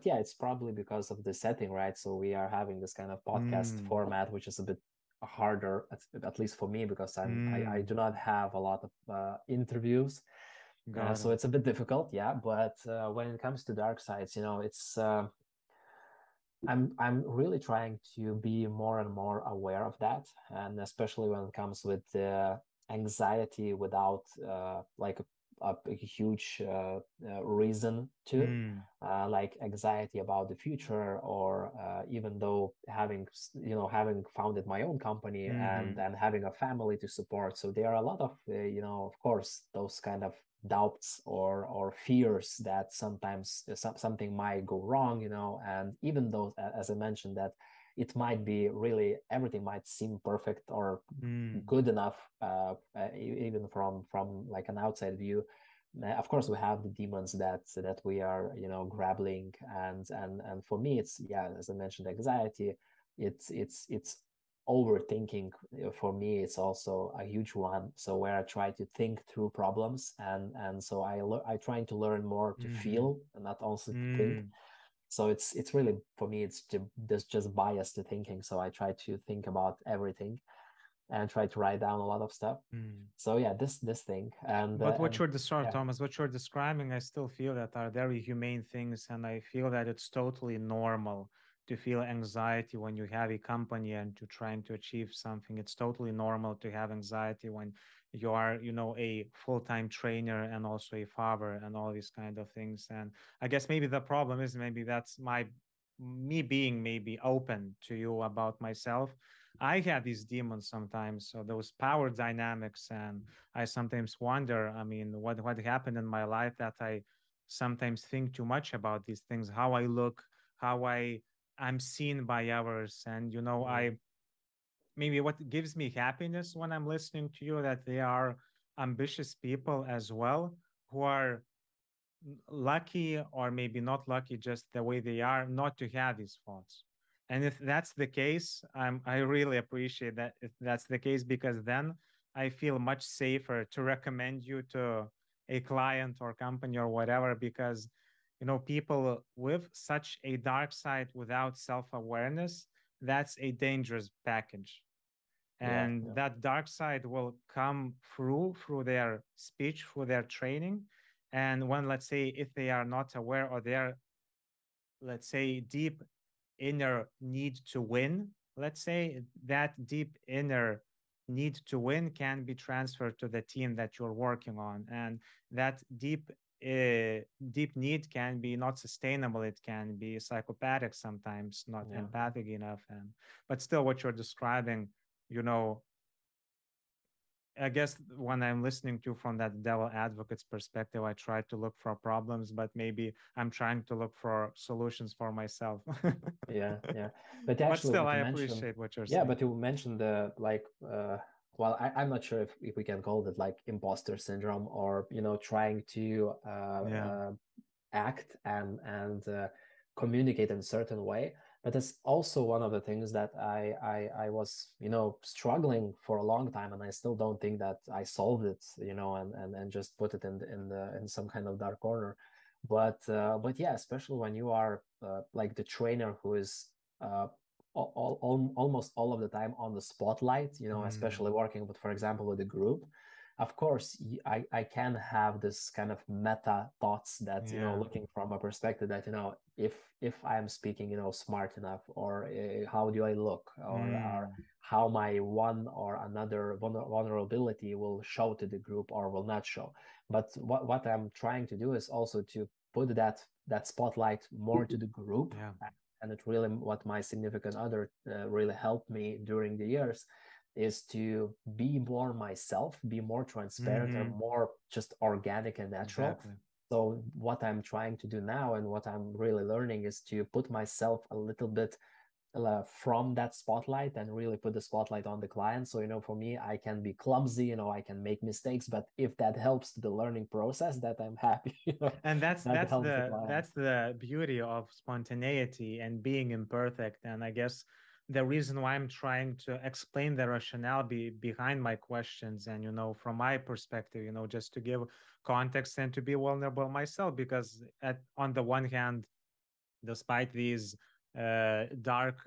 yeah, it's probably because of the setting, right? So we are having this kind of podcast format, which is a bit harder, at least for me, because I do not have a lot of interviews. So it's a bit difficult, yeah. But when it comes to dark sides, it's I'm really trying to be more and more aware of that, and especially when it comes with anxiety without like a huge reason to, like anxiety about the future, or even though having founded my own company and having a family to support. So there are a lot of of course, those kind of doubts or fears that sometimes something might go wrong, and even though, as I mentioned, that it might be really, everything might seem perfect or good enough, even from like an outside view. Of course, we have the demons that we are grappling, and for me, it's, yeah, as I mentioned, anxiety. It's overthinking. For me, it's also a huge one. So where I try to think through problems, and so I trying to learn more to feel and not also to think. So it's really, for me, there's just bias to thinking. So I try to think about everything and try to write down a lot of stuff. So yeah, this thing. But what you're describing, Thomas, what you're describing, I still feel that are very humane things, and I feel that it's totally normal to feel anxiety when you have a company and you're trying to achieve something. It's totally normal to have anxiety when you are, a full-time trainer and also a father and all these kind of things. And I guess maybe the problem is maybe that's me being maybe open to you about myself. I have these demons sometimes, so those power dynamics, and I sometimes wonder, I mean, what happened in my life that I sometimes think too much about these things, how I look, how I'm seen by others. And Mm. I maybe what gives me happiness when I'm listening to you, that they are ambitious people as well, who are lucky, or maybe not lucky, just the way they are, not to have these thoughts. And if that's the case, I really appreciate that if that's the case, because then I feel much safer to recommend you to a client or company or whatever, because people with such a dark side without self-awareness, that's a dangerous package. Yeah, And yeah, that dark side will come through their speech, through their training. And when, let's say, if they are not aware, or they're, let's say, deep inner need to win, let's say, that deep inner need to win can be transferred to the team that you're working on. And that deep need can be not sustainable. It can be psychopathic sometimes, not yeah. empathic enough. And but still, what you're describing, you know I guess when I'm listening to from that devil advocate's perspective, I try to look for problems, but maybe I'm trying to look for solutions for myself. Yeah, yeah. But But actually, still, what I you mentioned, appreciate what you're yeah, saying. but you mentioned the like, well, I'm not sure if we can call it like imposter syndrome, or trying to Yeah. act and communicate in a certain way. But it's also one of the things that I was struggling for a long time, and I still don't think that I solved it, and just put it in some kind of dark corner. But yeah, especially when you are like the trainer who is almost all of the time on the spotlight, Mm, especially working with, for example, with a group. Of course, I can have this kind of meta thoughts that, yeah. looking from a perspective that, if I'm speaking, smart enough, or how do I look, or Mm, how my one or another vulnerability will show to the group or will not show. But what I'm trying to do is also to put that spotlight more to the group. yeah. And it really, what my significant other really helped me during the years, is to be more myself, be more transparent, and Mm-hmm. more just organic and natural. Exactly. So what I'm trying to do now, and what I'm really learning, is to put myself a little bit from that spotlight, and really put the spotlight on the client. So, for me, I can be clumsy, I can make mistakes, but if that helps the learning process, that I'm happy, And that's that that's helps the the client. that's the beauty of spontaneity and being imperfect. And I guess the reason why I'm trying to explain the rationale behind my questions, and from my perspective, just to give context and to be vulnerable myself, because on the one hand, despite these dark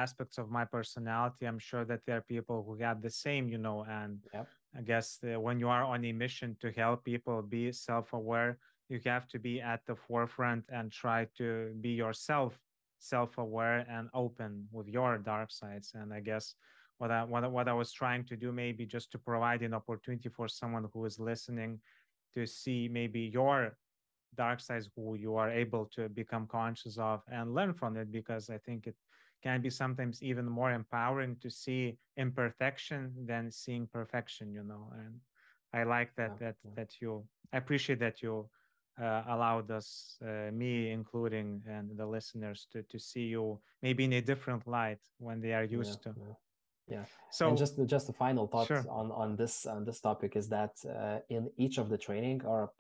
aspects of my personality, I'm sure that there are people who have the same, and Yep. I guess when you are on a mission to help people be self-aware, you have to be at the forefront and try to be yourself self-aware and open with your dark sides. And I guess what I was trying to do, maybe just to provide an opportunity for someone who is listening to see maybe your dark sides, who you are able to become conscious of and learn from it, because I think it can be sometimes even more empowering to see imperfection than seeing perfection. And I like that Yeah, that yeah, that you I appreciate that you allowed us, me including, and the listeners, to see you maybe in a different light when they are yeah, used to. yeah. Yeah, and So just a final thought sure. on this topic is that in each of the training, or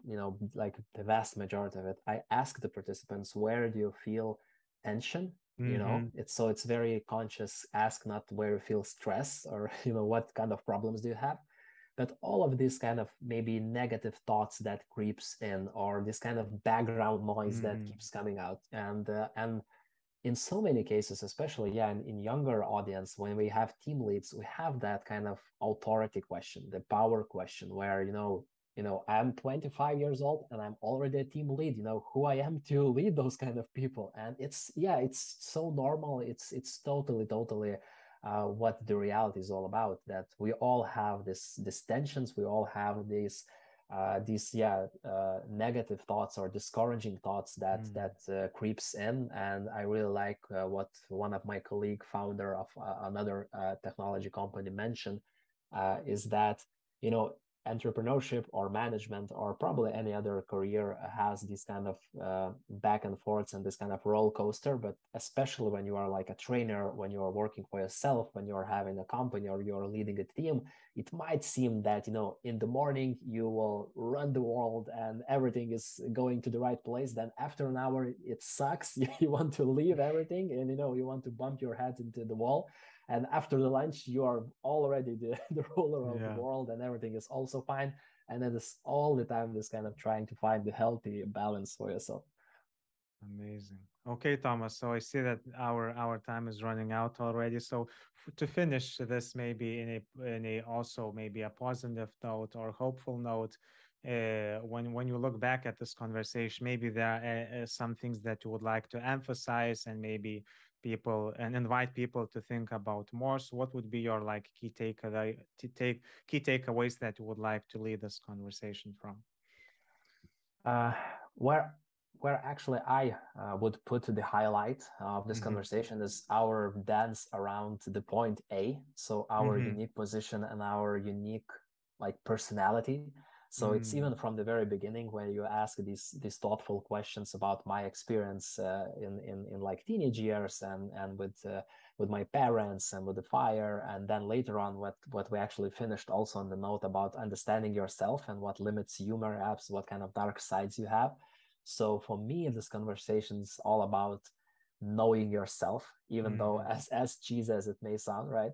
like the vast majority of it, I ask the participants, where do you feel tension? Mm-hmm. It's very conscious ask, not where you feel stress, or what kind of problems do you have. But all of these kind of maybe negative thoughts that creeps in, or this kind of background noise that Mm-hmm. keeps coming out, and in so many cases, especially, yeah, in younger audience, when we have team leads, we have that kind of authority question, the power question, where I'm 25 years old and I'm already a team lead. Who I am to lead those kind of people. And it's, yeah, it's so normal. It's totally what the reality is all about. That we all have these tensions, we all have these negative thoughts or discouraging thoughts that creeps in. And I really like what one of my colleague, founder of another technology company, mentioned, is that, you know, entrepreneurship or management or probably any other career has this kind of back and forths and this kind of roller coaster. But especially when you are like a trainer, when you are working for yourself, when you are having a company or you're leading a team, it might seem that, you know, in the morning you will run the world and everything is going to the right place. Then after an hour it sucks. You want to leave everything, and, you know, you want to bump your head into the wall. And after the lunch, you are already the ruler of the world, and everything is also fine. And then it's all the time this kind of trying to find the healthy balance for yourself. Amazing. Okay, Thomas. So I see that our time is running out already. So to finish this, maybe in a also maybe a positive note or hopeful note, when you look back at this conversation, maybe there are some things that you would like to emphasize, and maybe people and invite people to think about more. So what would be your like key takeaways that you would like to lead this conversation from? Uh, where actually I would put the highlight of this conversation is our dance around the point A. So our unique position and our unique like personality. So it's even from the very beginning when you ask these thoughtful questions about my experience in like teenage years and with my parents and with the fire, and then later on what we actually finished also on the note about understanding yourself and what limits you perhaps, what kind of dark sides you have. So for me, this conversation is all about knowing yourself, even though as cheesy as it may sound, right?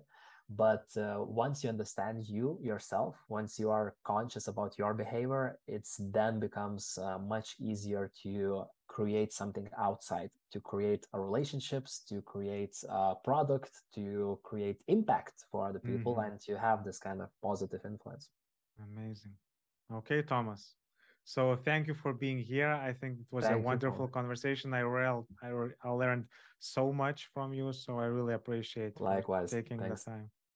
But once you understand yourself, once you are conscious about your behavior, it's then becomes much easier to create something outside, to create relationships, to create a product, to create impact for other people, and to have this kind of positive influence. Amazing. Okay, Thomas. So thank you for being here. I think it was a wonderful conversation. I learned so much from you. So I really appreciate Likewise. taking Thanks. the time.